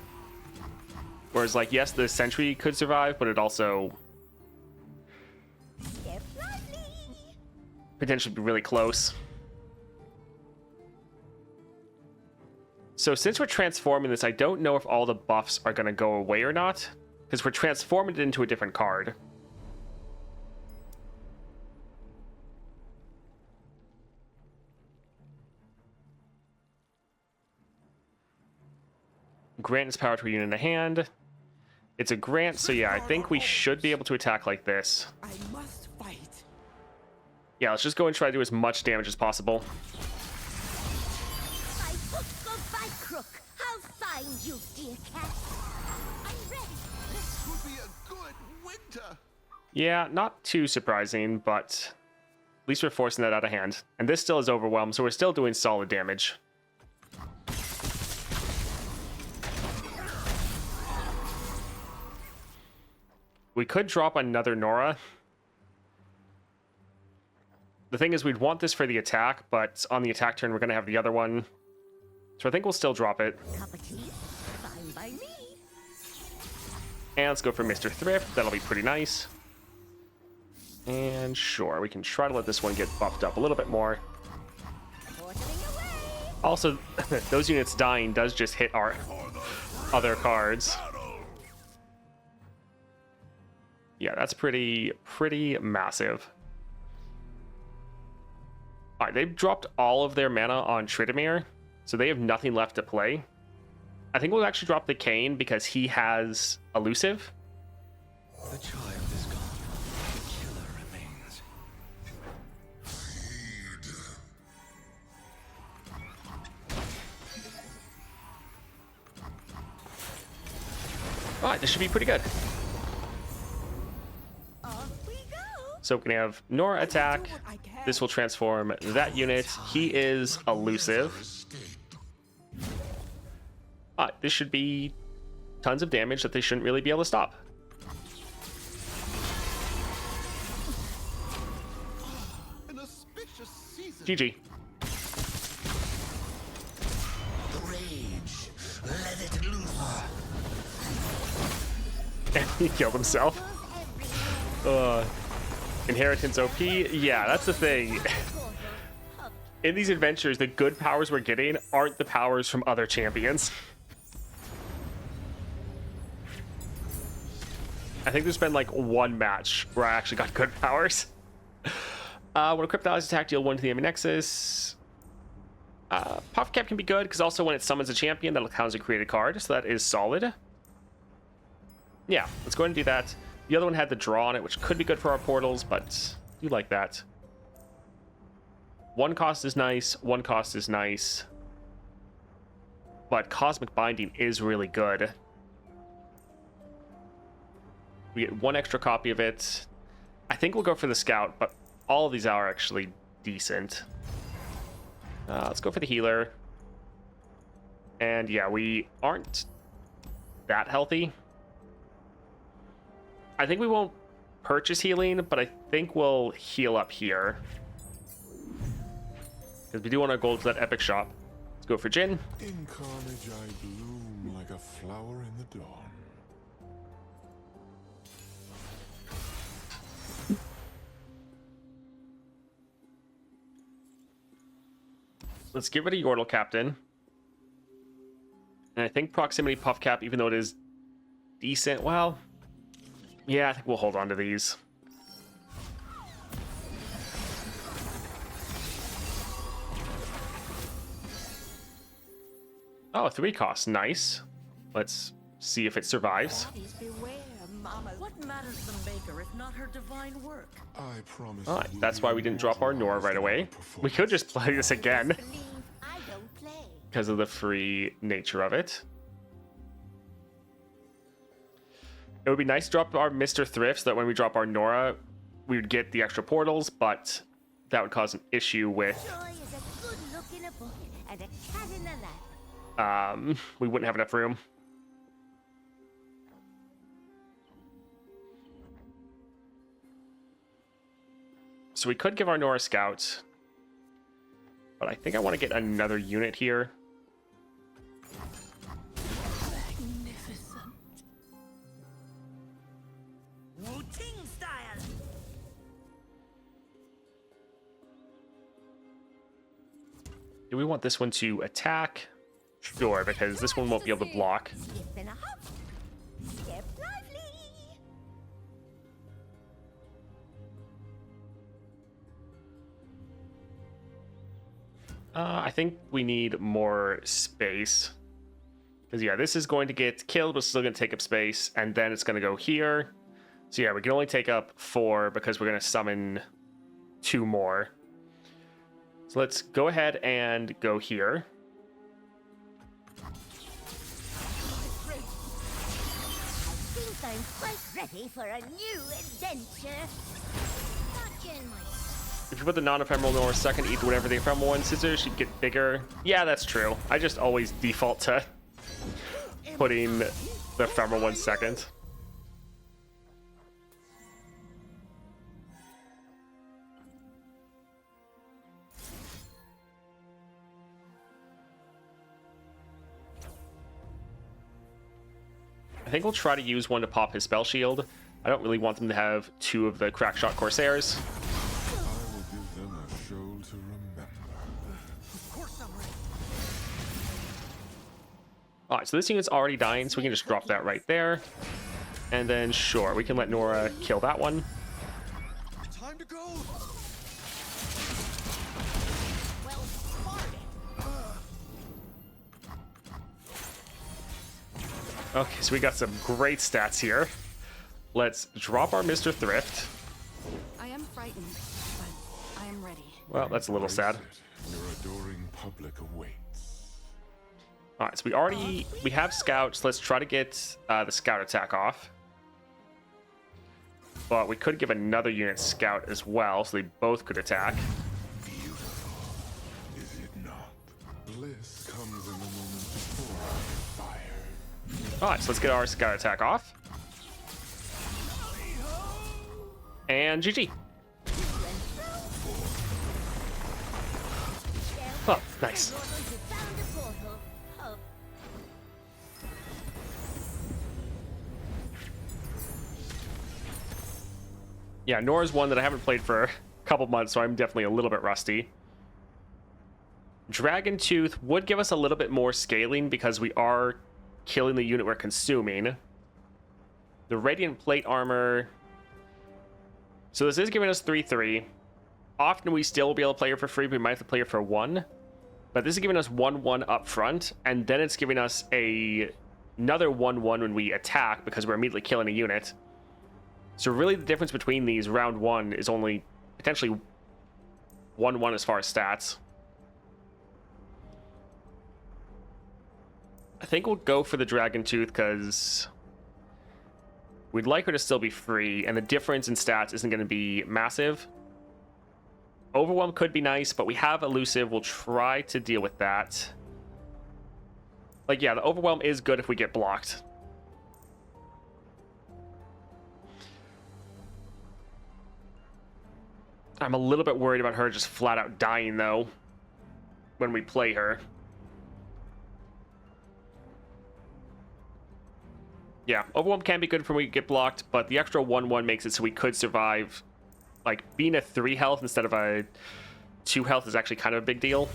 Whereas, like, yes, the sentry could survive, but it also Step lively. potentially be really close. So since we're transforming this, I don't know if all the buffs are going to go away or not, because we're transforming it into a different card. Grant its power to a unit in the hand. It's a grant, so yeah, I think we should be able to attack like this. I must fight. Yeah, let's just go and try to do as much damage as possible. By hook or by crook, I'll find you, dear cat. I'm ready. This would be a good winter. Yeah, not too surprising, but at least we're forcing that out of hand. And this still is overwhelmed, so we're still doing solid damage. We could drop another Norra. The thing is, we'd want this for the attack, but on the attack turn, we're going to have the other one. So I think we'll still drop it. Cup of tea? Fine by me. And let's go for Mr. Thrift. That'll be pretty nice. And sure, we can try to let this one get buffed up a little bit more. Portaling away. Also, those units dying does just hit our other cards. Yeah, that's pretty massive. All right, they've dropped all of their mana on Tryndamere, so they have nothing left to play. I think we'll actually drop the Kayn because he has elusive. The child is gone. The killer remains. All right, this should be pretty good. Off we go. So we can have Norra attack. This will transform that unit. He is elusive. This should be tons of damage that they shouldn't really be able to stop. An auspicious season. GG. The rage. Let it loose. And he killed himself. Inheritance OP. Yeah, that's the thing. In these adventures, the good powers we're getting aren't the powers from other champions. I think there's been like one match where I actually got good powers. When a Crypt Allies attack, deal 1 to the enemy nexus. Puff Cap can be good because also when it summons a champion, that'll count as a created card, so that is solid. Yeah, let's go ahead and do that. The other one had the draw on it, which could be good for our portals, but I do like that. One cost is nice, one cost is nice. But Cosmic Binding is really good. We get one extra copy of it. I think we'll go for the Scout, but all of these are actually decent. Let's go for the healer. And yeah, we aren't that healthy. I think we won't purchase healing, but I think we'll heal up here. Because we do want to go to that epic shop. Let's go for Jhin. In carnage I bloom like a flower in the dawn. Let's get rid of Yordle Captain. And I think Proximity Puff Cap, even though it is decent, well, yeah, I think we'll hold on to these. Oh, 3 costs. Nice. Let's see if it survives. Please beware, Mama. What matters the maker if not her divine work? I promise. All right, that's why we didn't drop our Norra right away. We could just play this again Believe I don't play. because of the free nature of it. It would be nice to drop our Mr. Thrift so that when we drop our Norra, we would get the extra portals, but that would cause an issue with... Joy is a good look in a book and a cat in a lap. we wouldn't have enough room. So we could give our Norra Scout, but I think I want to get another unit here. Magnificent. Wu-Ting style. Do we want this one to attack? Sure, because this one won't be able to block. Skip and a hop. Step lively. I think we need more space. Because, yeah, this is going to get killed, but still going to take up space. And then it's going to go here. So, yeah, we can only take up 4 because we're going to summon 2 more. So let's go ahead and go here. I think I'm quite ready for a new adventure. Not Jhin, my If you put the non-ephemeral Norra second, eat whatever the ephemeral one scissors, she'd get bigger. Yeah, that's true. I just always default to putting the ephemeral one second. I think we'll try to use one to pop his spell shield. I don't really want them to have 2 of the Crackshot Corsairs. I will give them a show to remember. Of course I'm ready. Alright, so this unit's already dying, so we can just drop that right there. And then, sure, we can let Norra kill that one. Time to go. Well spotted. Okay, so we got some great stats here. Let's drop our Mr. Thrift. I am frightened, but I am ready. Well, that's a little sad. Your adoring public awaits. Alright, so we have scouts. Let's try to get the scout attack off. But we could give another unit scout as well, so they both could attack. Beautiful, is it not? Bliss comes in the moment before fire. Alright, so let's get our scout attack off. And GG. Oh, nice. found a portal. Oh, Yeah, Norra's one that I haven't played for a couple months, so I'm definitely a little bit rusty. Dragon Tooth would give us a little bit more scaling because we are killing the unit we're consuming. The Radiant Plate Armor... So this is giving us 3/3. Often we still will be able to play her for free, but we might have to play her for 1. But this is giving us 1/1 up front, and then it's giving us another 1/1 when we attack because we're immediately killing a unit. So really the difference between these round 1 is only potentially 1/1 as far as stats. I think we'll go for the Dragon Tooth because we'd like her to still be free, and the difference in stats isn't going to be massive. Overwhelm could be nice, but we have Elusive. We'll try to deal with that. Like, yeah, the Overwhelm is good if we get blocked. I'm a little bit worried about her just flat out dying, though, when we play her. Yeah, Overwhelm can be good when we get blocked, but the extra 1/1 makes it so we could survive. Like, being a 3 health instead of a 2 health is actually kind of a big deal,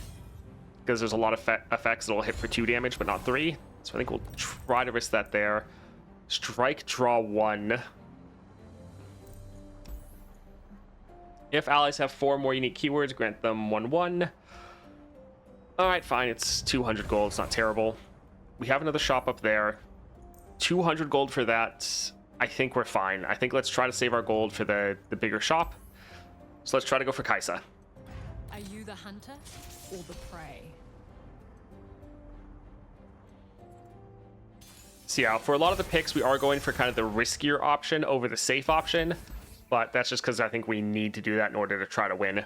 because there's a lot of effects that'll hit for 2 damage, but not 3. So I think we'll try to risk that there. Strike, draw 1. If allies have 4 more unique keywords, grant them 1/1. Alright, fine, it's 200 gold, it's not terrible. We have another shop up there. 200 gold for that. I think we're fine. I think let's try to save our gold for the bigger shop. So let's try to go for Kaisa. Are you the hunter or the prey? So yeah, for a lot of the picks, we are going for kind of the riskier option over the safe option. But that's just because I think we need to do that in order to try to win.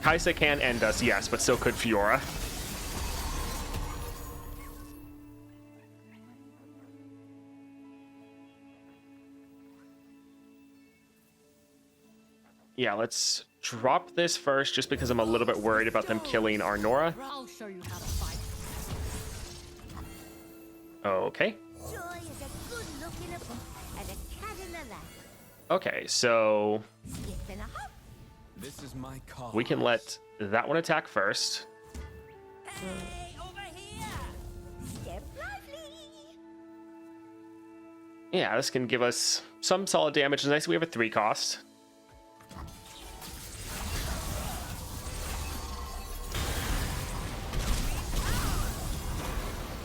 Kaisa can end us, yes, but so could Fiora. Yeah, let's drop this first, just because I'm a little bit worried about them killing our Norra. I'll show you how to fight. Okay. joy is a good look in a book and a cat in a lap. Okay, so Skip and a hop. This is my call. we can let that one attack first. Hey, over here. Step lively. Yeah, this can give us some solid damage. It's nice that we have a 3 cost.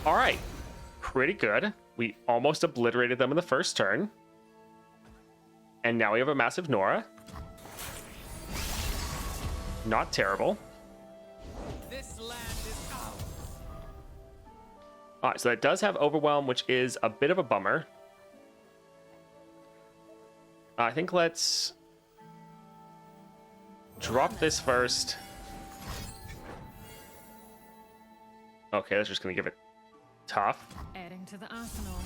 All right, pretty good. We almost obliterated them in the first turn. And now we have a massive Norra. Not terrible. This land is ours. All right, so that does have Overwhelm, which is a bit of a bummer. I think let's drop this first. Okay, that's just going to give it tough. Adding to the arsenal.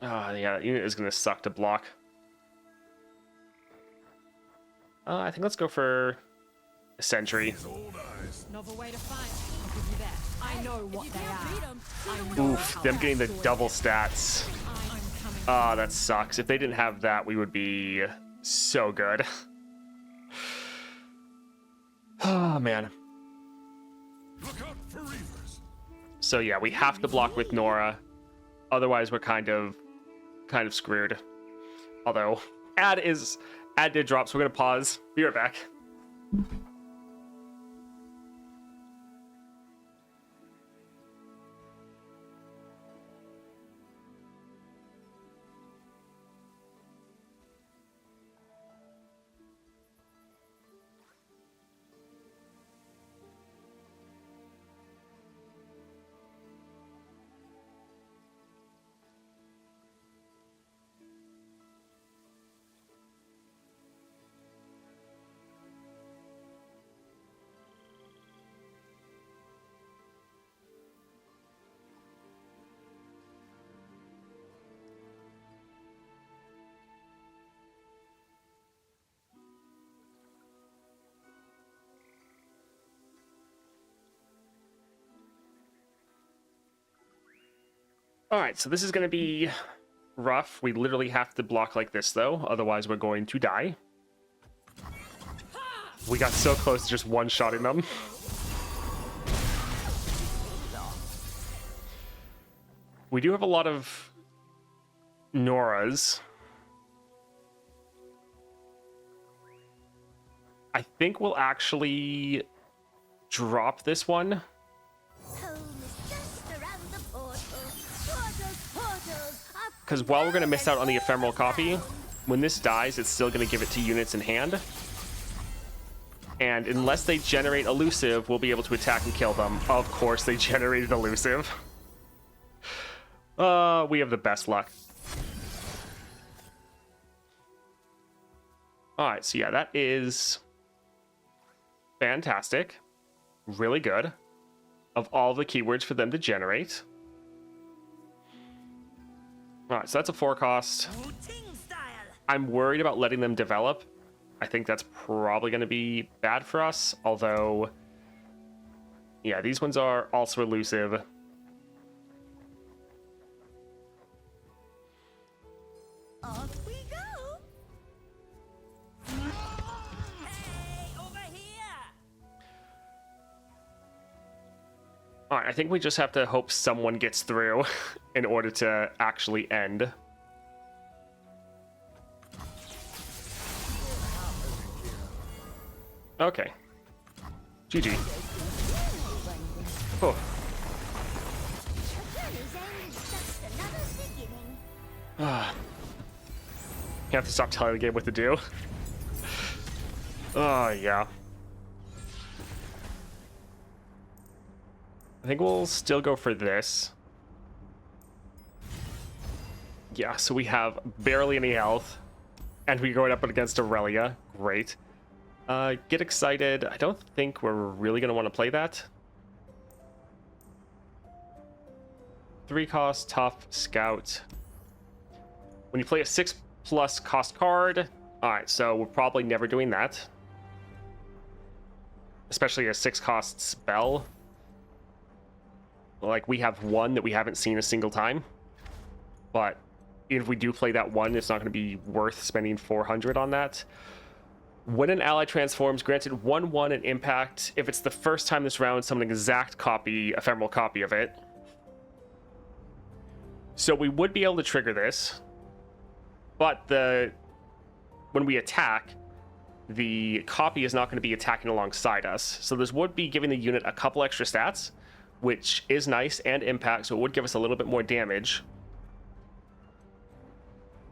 Oh, yeah, that unit is going to suck to block. I think let's go for a sentry. Novel way to fight. I'll give you that. I know what they are. I know Oof, how them to getting the destroy double them. stats. I'm coming. Ah, that sucks. If they didn't have that, we would be so good. Oh, man. Look out for reavers. So yeah, we have to block with Norra. Otherwise, we're kind of screwed. Although, ad did drop, so we're gonna pause. Be right back. All right, so this is going to be rough. We literally have to block like this, though. Otherwise, we're going to die. We got so close to just one-shotting them. We do have a lot of Norras. I think we'll actually drop this one. Because while we're going to miss out on the ephemeral copy, when this dies, it's still going to give it to units in hand. And unless they generate elusive, we'll be able to attack and kill them. Of course, they generated elusive. We have the best luck. Alright, so yeah, that is fantastic. Really good. Of all the keywords for them to generate. Alright, so that's a 4 cost. I'm worried about letting them develop. I think that's probably going to be bad for us. Although, yeah, these ones are also elusive. Off we go. Hey, over here. Alright, I think we just have to hope someone gets through in order to actually end. Okay. GG. Oh. You have to stop telling the game what to do. Oh, yeah. I think we'll still go for this. Yeah, so we have barely any health. And we're going up against Irelia. Great. Get excited. I don't think we're really going to want to play that. 3 cost, tough, scout. When you play a 6+ cost card, alright, so we're probably never doing that. Especially a 6 cost spell. Like, we have one that we haven't seen a single time. But if we do play that one, it's not going to be worth spending 400 on that. When an ally transforms, granted 1/1 an impact. If it's the first time this round, summon an exact copy, ephemeral copy of it. So we would be able to trigger this. But when we attack, the copy is not going to be attacking alongside us. So this would be giving the unit a couple extra stats, which is nice, and impact, so it would give us a little bit more damage.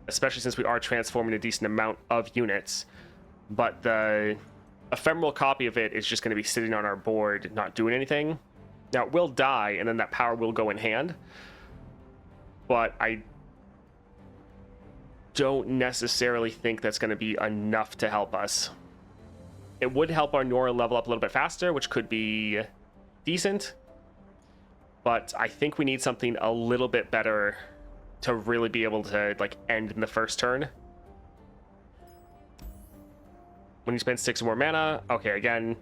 Especially since we are transforming a decent amount of units. But the ephemeral copy of it is just going to be sitting on our board, not doing anything. Now, it will die, and then that power will go in hand. But I don't necessarily think that's going to be enough to help us. It would help our Norra level up a little bit faster, which could be decent. But I think we need something a little bit better to really be able to like end in the first turn. When you spend 6 or more mana, okay, again,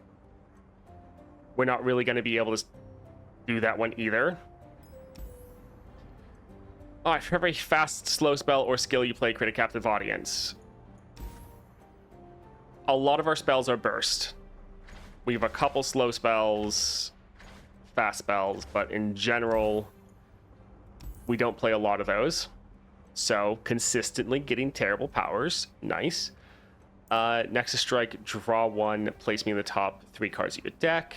we're not really going to be able to do that one either. Oh, for every fast, slow spell or skill you play, create a captive audience. A lot of our spells are burst. We have a couple slow spells, fast spells, but in general, we don't play a lot of those. So, consistently getting terrible powers. Nice. Nexus Strike, draw 1, place me in the top 3 cards of your deck.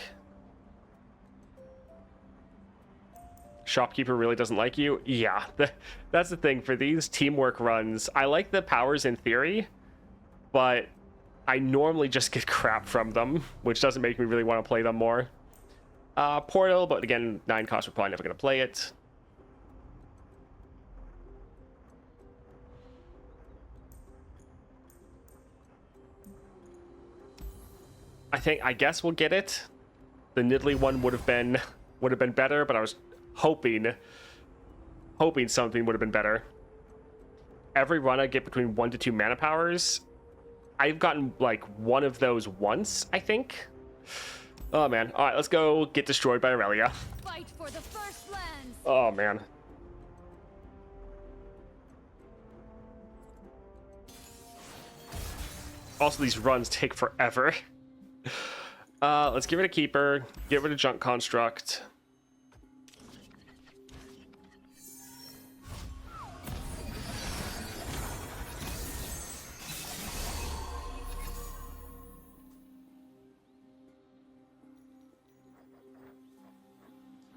Shopkeeper really doesn't like you. Yeah, that's the thing. For these teamwork runs, I like the powers in theory, but I normally just get crap from them, which doesn't make me really want to play them more. Portal, but again, 9 cost, we're probably never going to play it. I guess we'll get it. The Nidalee one would have been better, but I was hoping something would have been better. Every run I get between 1 to 2 mana powers, I've gotten like one of those once, I think. Oh man. All right, let's go get destroyed by Irelia. Fight for the first lands. Oh man. Also, these runs take forever. Let's get rid of Keeper, get rid of Junk Construct.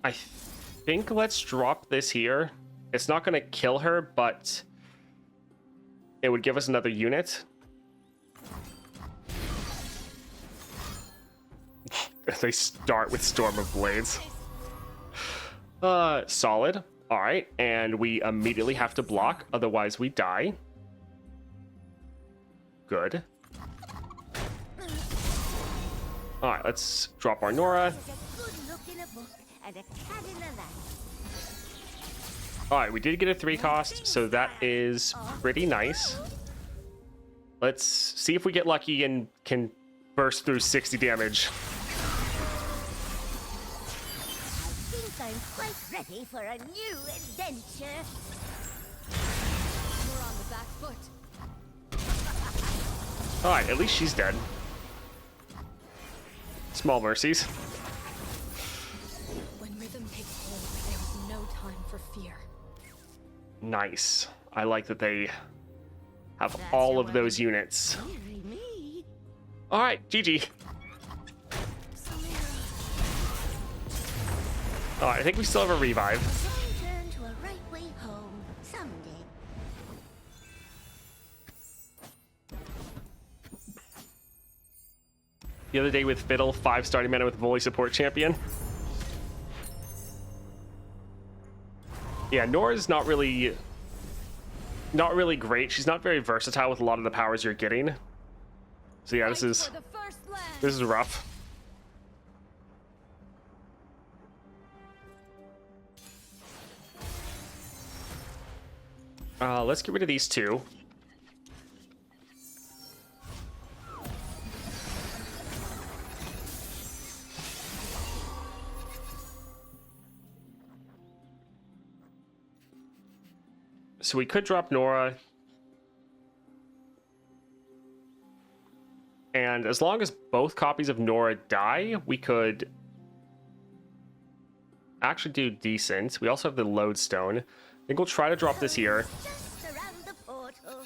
I think let's drop this here. It's not going to kill her, but it would give us another unit. They start with Storm of Blades. Solid. All right, and we immediately have to block, otherwise we die. Good. All right, let's drop our Norra. All right, we did get a 3 cost, so that is pretty nice. Let's see if we get lucky and can burst through 60 damage. I'm quite ready for a new adventure. We're on the back foot. All right, at least she's dead. Small mercies. When rhythm takes hold, there is no time for fear. Nice. I like that they have all of those units. All right, GG. All right, I think we still have a revive. Turn to a right way home someday. The other day with Fiddle, 5 starting mana with volley support champion. Yeah, Norra's not really great. She's not very versatile with a lot of the powers you're getting. So yeah, this is rough. Let's get rid of these 2. So we could drop Norra. And as long as both copies of Norra die, we could actually do decent. We also have the Lodestone. I think we'll try to drop this here. Just around the portal.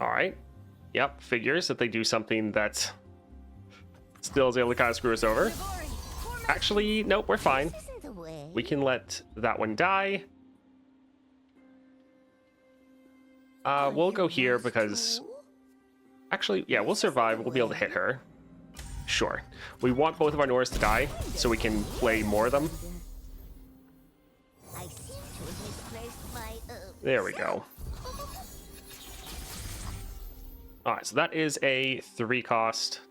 All right. Yep, figures that they do something that still is able to kind of screw us over. Actually, nope, we're fine. This isn't the way. We can let that one die. We'll go here because... Actually, yeah, we'll survive. We'll be able to hit her. Sure. We want both of our Norras to die so we can play more of them. I seem to have misplaced my There we go. Alright, so that is a 3 cost.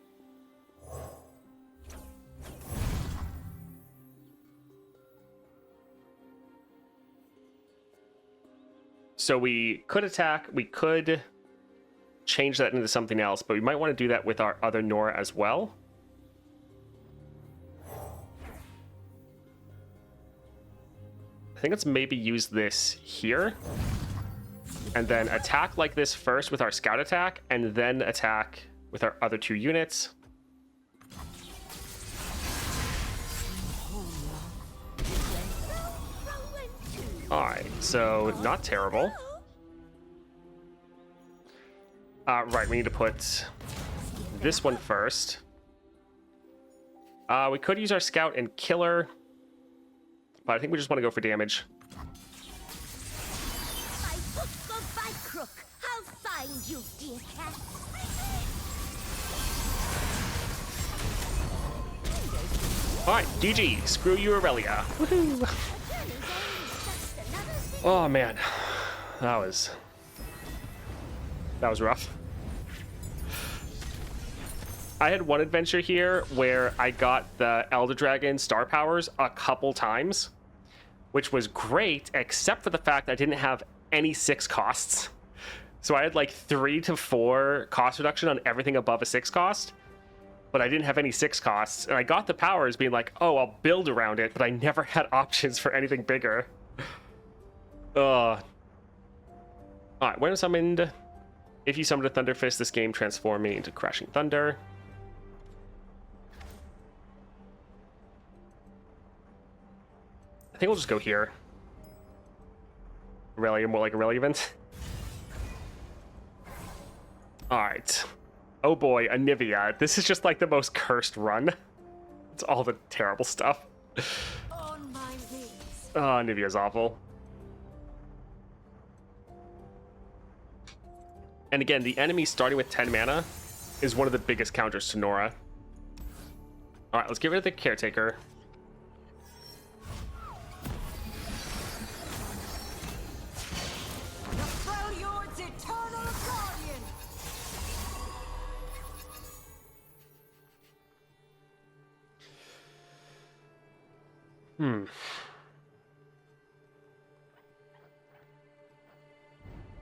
So we could attack, we could change that into something else, but we might want to do that with our other Norra as well. I think let's maybe use this here. And then attack like this first with our scout attack, and then attack with our other 2 units. Alright, so not terrible. Right, we need to put this one first. We could use our scout and killer, but I think we just want to go for damage. By hook or by crook, I'll find you, dear cat. Alright, GG. Screw you, Aurelia. Woohoo! Oh man, that was rough. I had one adventure here where I got the Elder Dragon star powers a couple times, which was great, except for the fact I didn't have any 6 costs. So I had like 3 to 4 cost reduction on everything above a 6 cost, but I didn't have any 6 costs. And I got the powers being like, oh, I'll build around it, but I never had options for anything bigger. Alright, when summoned, if you summoned a Thunder Fist, this game transform me into Crashing Thunder. I think we'll just go here. Aurelia, more like irrelevant. Alright. Oh boy, Anivia. This is just like the most cursed run. It's all the terrible stuff. On my wings. Oh, Anivia's awful. And again, the enemy starting with 10 mana is one of the biggest counters to Norra. Alright, let's get rid of the Caretaker. The Freljord's eternal guardian.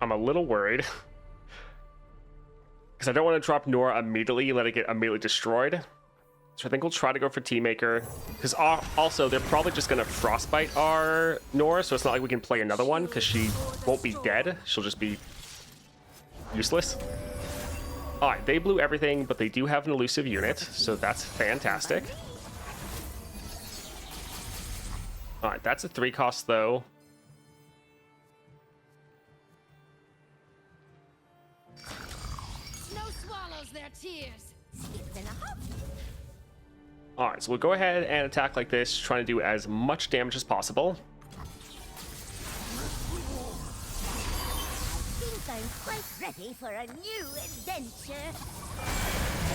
I'm a little worried. Because I don't want to drop Norra immediately, let it get immediately destroyed. So I think we'll try to go for Teamaker. Because also, they're probably just going to Frostbite our Norra, so it's not like we can play another one, because she won't be dead. She'll just be useless. Alright, they blew everything, but they do have an elusive unit, so that's fantastic. Alright, that's a 3 cost, though. Snow swallows their tears. Alright, so we'll go ahead and attack like this, trying to do as much damage as possible. I think I'm quite ready for a new adventure.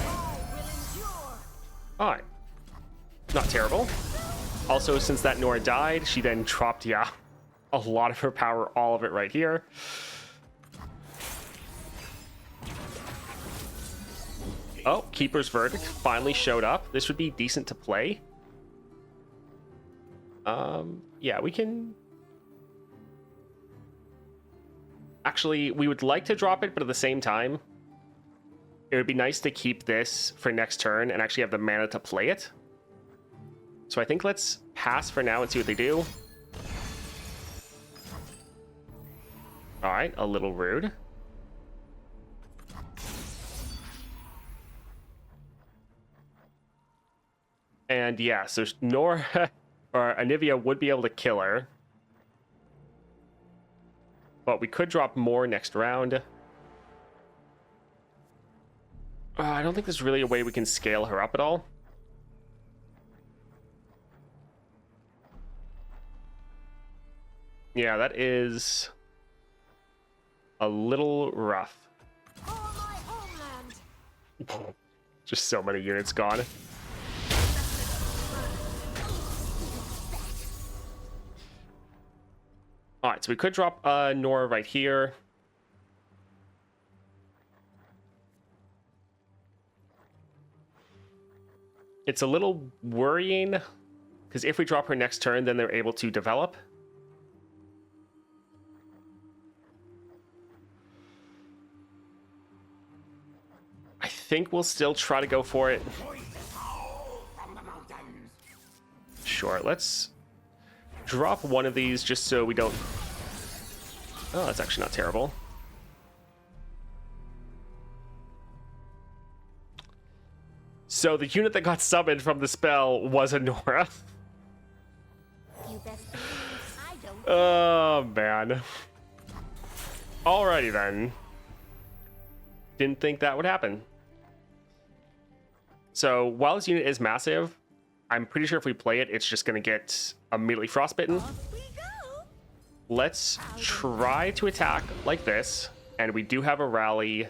All will endure. Alright. Not terrible. Also, since that Norra died, she then dropped, yeah, a lot of her power, all of it right here. Oh, Keeper's Verdict finally showed up. This would be decent to play. Yeah, we can... Actually, we would like to drop it, but at the same time, it would be nice to keep this for next turn and actually have the mana to play it. So I think let's pass for now and see what they do. Alright, a little rude. And yeah, so Norra or Anivia would be able to kill her. But we could drop more next round. I don't think there's really a way we can scale her up at all. Yeah, that is a little rough. For my homeland. Just so many units gone. Alright, so we could drop Norra right here. It's a little worrying, because if we drop her next turn, then they're able to develop. I think we'll still try to go for it. Sure, let's drop one of these just so we don't... Oh, that's actually not terrible. So the unit that got summoned from the spell was a Norra. You best believe I don't. Oh, man. Alrighty then. Didn't think that would happen. So while this unit is massive, I'm pretty sure if we play it, it's just going to get immediately frostbitten. Off we go. Let's try to attack like this, and we do have a rally.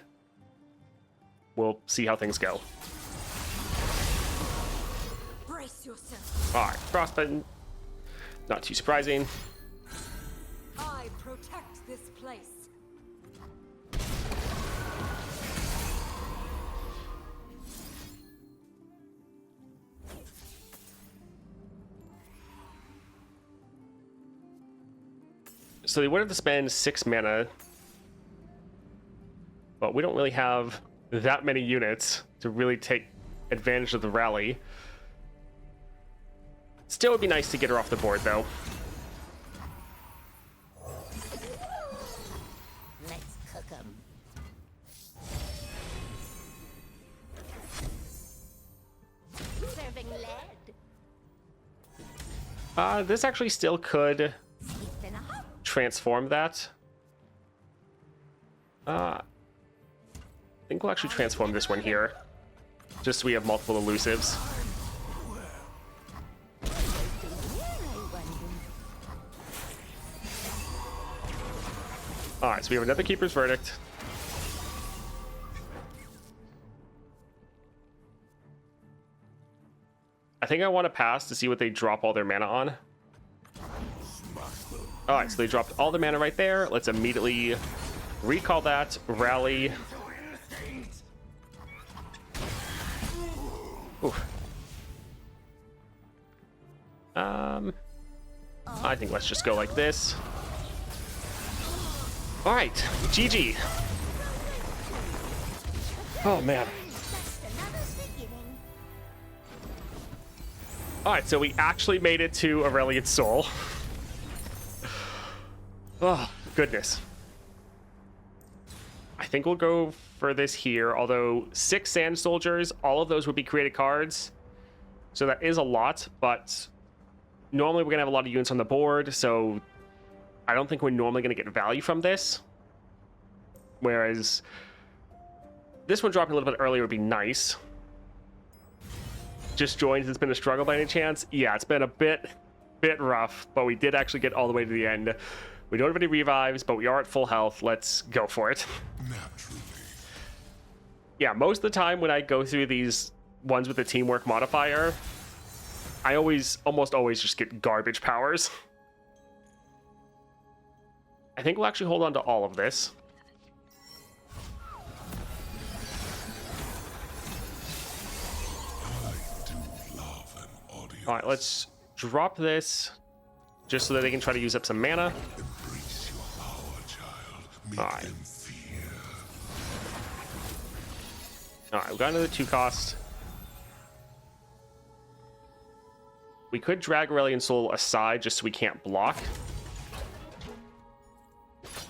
We'll see how things go. Brace yourself. All right, frostbitten. Not too surprising. I protect this place. So they wanted to spend 6 mana, but we don't really have that many units to really take advantage of the rally. Still would be nice to get her off the board, though. Let's cook 'em. Serving lead. This actually still could Keeping up. transform that. I think we'll actually transform this one here, just so we have multiple elusives. All right, so we have another Keeper's Verdict. I think I want to pass to see what they drop all their mana on. All right, so they dropped all the mana right there. Let's immediately recall that, rally. Oof. I think let's just go like this. All right, GG. Oh, man. Just another beginning. All right, so we actually made it to Aurelion Sol. Oh, goodness. I think we'll go for this here, although 6 Sand Soldiers, all of those would be created cards. So that is a lot, but normally we're going to have a lot of units on the board, so I don't think we're normally going to get value from this. Whereas this one dropping a little bit earlier would be nice. Just joins, it's been a struggle by any chance? Yeah, it's been a bit rough, but we did actually get all the way to the end. We don't have any revives, but we are at full health. Let's go for it. Naturally. Yeah, most of the time when I go through these ones with the teamwork modifier, I almost always just get garbage powers. I think we'll actually hold on to all of this. I do love an audience. All right, let's drop this just so that they can try to use up some mana. Embrace your power, child. Make All right. them fear. All right, we got another 2 cost. We could drag Aurelion Sol aside just so we can't block.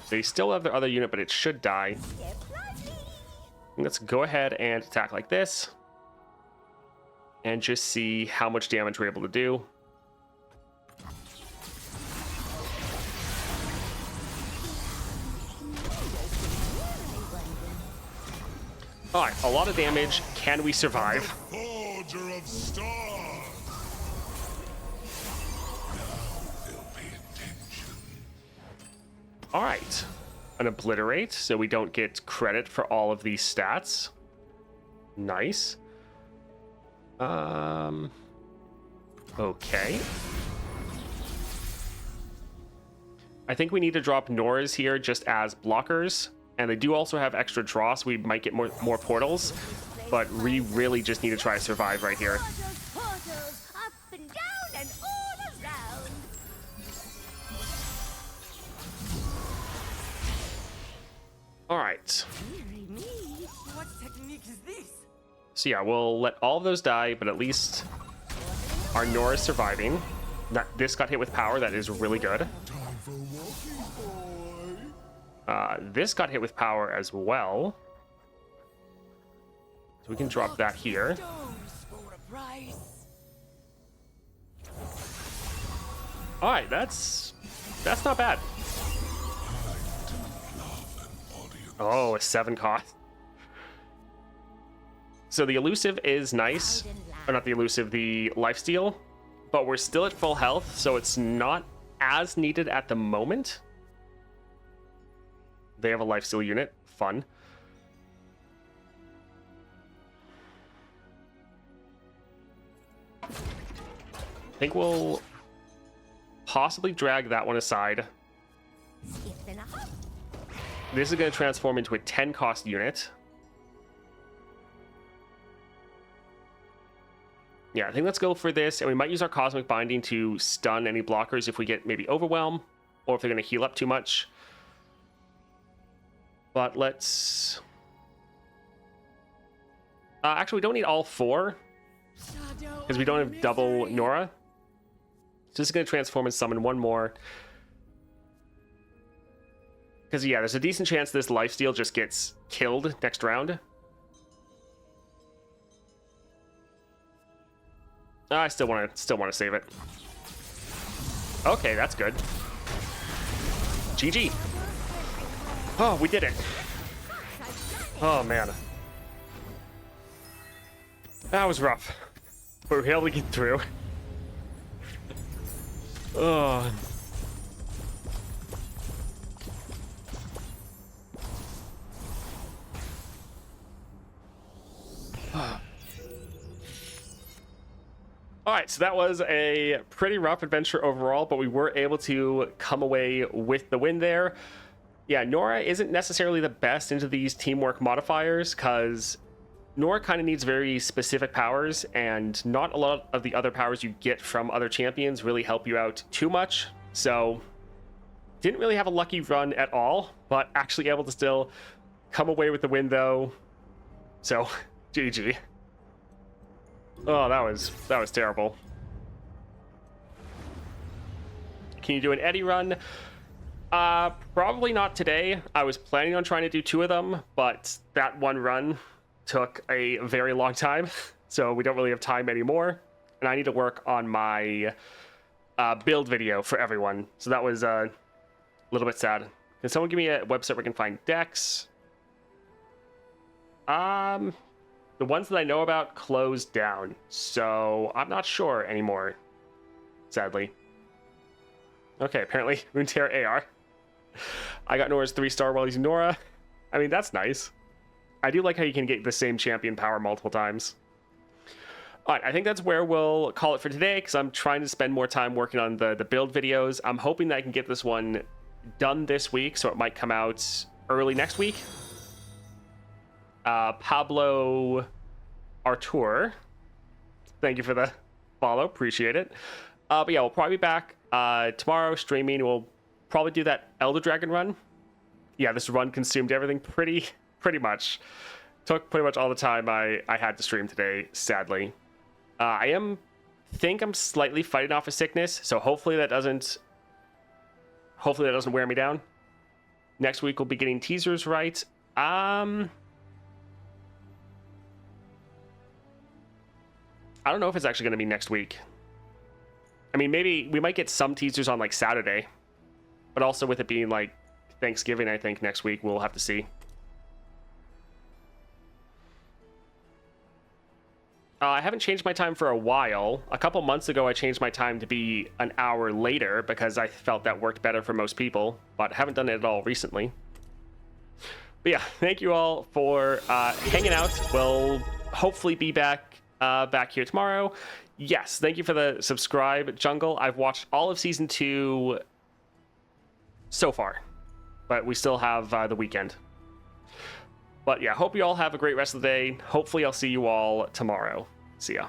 They still have their other unit, but it should die. Let's go ahead and attack like this. And just see how much damage we're able to do. All right, a lot of damage. Can we survive? Forger of stars. Now they'll pay attention. All right, an obliterate, so we don't get credit for all of these stats. Nice. Okay. I think we need to drop Norra's here just as blockers, and they do also have extra draw, so we might get more portals, but we really just need to try to survive right here. Portals, portals, up and down and all around. All right. Dearie me, what technique is this? So yeah, we'll let all of those die, but at least our Norra is surviving. This got hit with power. That is really good. Time for walking, boy. This got hit with power as well. So we can drop that here. Stones for a price. All right, that's not bad. Oh, a 7 cost. So the elusive is nice, or not the elusive, the lifesteal, but we're still at full health, so it's not as needed at the moment. They have a lifesteal unit, fun. I think we'll possibly drag that one aside. Skip and a hop. This is going to transform into a 10 cost unit. Yeah, I think let's go for this, and we might use our Cosmic Binding to stun any blockers if we get maybe Overwhelm, or if they're going to heal up too much. But let's... actually, we don't need all 4, because we don't have double Norra. So this is going to transform and summon one more. Because, yeah, there's a decent chance this lifesteal just gets killed next round. I still want to save it. Okay, that's good. GG. Oh, we did it. Oh, man. That was rough. But we were able to get through. Oh. All right, so that was a pretty rough adventure overall, but we were able to come away with the win there. Yeah, Norra isn't necessarily the best into these teamwork modifiers because Norra kind of needs very specific powers, and not a lot of the other powers you get from other champions really help you out too much. So didn't really have a lucky run at all, but actually able to still come away with the win though. So GG. Oh, that was terrible. Can you do an Eddie run? Probably not today. I was planning on trying to do 2 of them, but that one run took a very long time, so we don't really have time anymore. And I need to work on my build video for everyone. So that was a little bit sad. Can someone give me a website where we can find decks? The ones that I know about closed down, so I'm not sure anymore, sadly. Okay, apparently Runeterra AR. I got Norra's 3-star while using Norra. I mean, that's nice. I do like how you can get the same champion power multiple times. All right, I think that's where we'll call it for today, because I'm trying to spend more time working on the build videos. I'm hoping that I can get this one done this week, so it might come out early next week. Pablo Artur, thank you for the follow, appreciate it. But yeah, we'll probably be back tomorrow streaming. We'll probably do that Elder Dragon run. Yeah, this run consumed everything pretty much. Took pretty much all the time I had to stream today, sadly. I think I'm slightly fighting off a sickness, so hopefully that doesn't wear me down. Next week we'll be getting teasers right. I don't know if it's actually going to be next week. I mean, maybe we might get some teasers on like Saturday, but also with it being like Thanksgiving, I think next week we'll have to see. I haven't changed my time for a while. A couple months ago, I changed my time to be an hour later because I felt that worked better for most people, but haven't done it at all recently. But yeah, thank you all for hanging out. We'll hopefully be back here tomorrow. Yes, thank you for the subscribe, Jungle. I've watched all of Season 2 so far, but we still have the weekend. But yeah, hope you all have a great rest of the day. Hopefully I'll see you all tomorrow. See ya.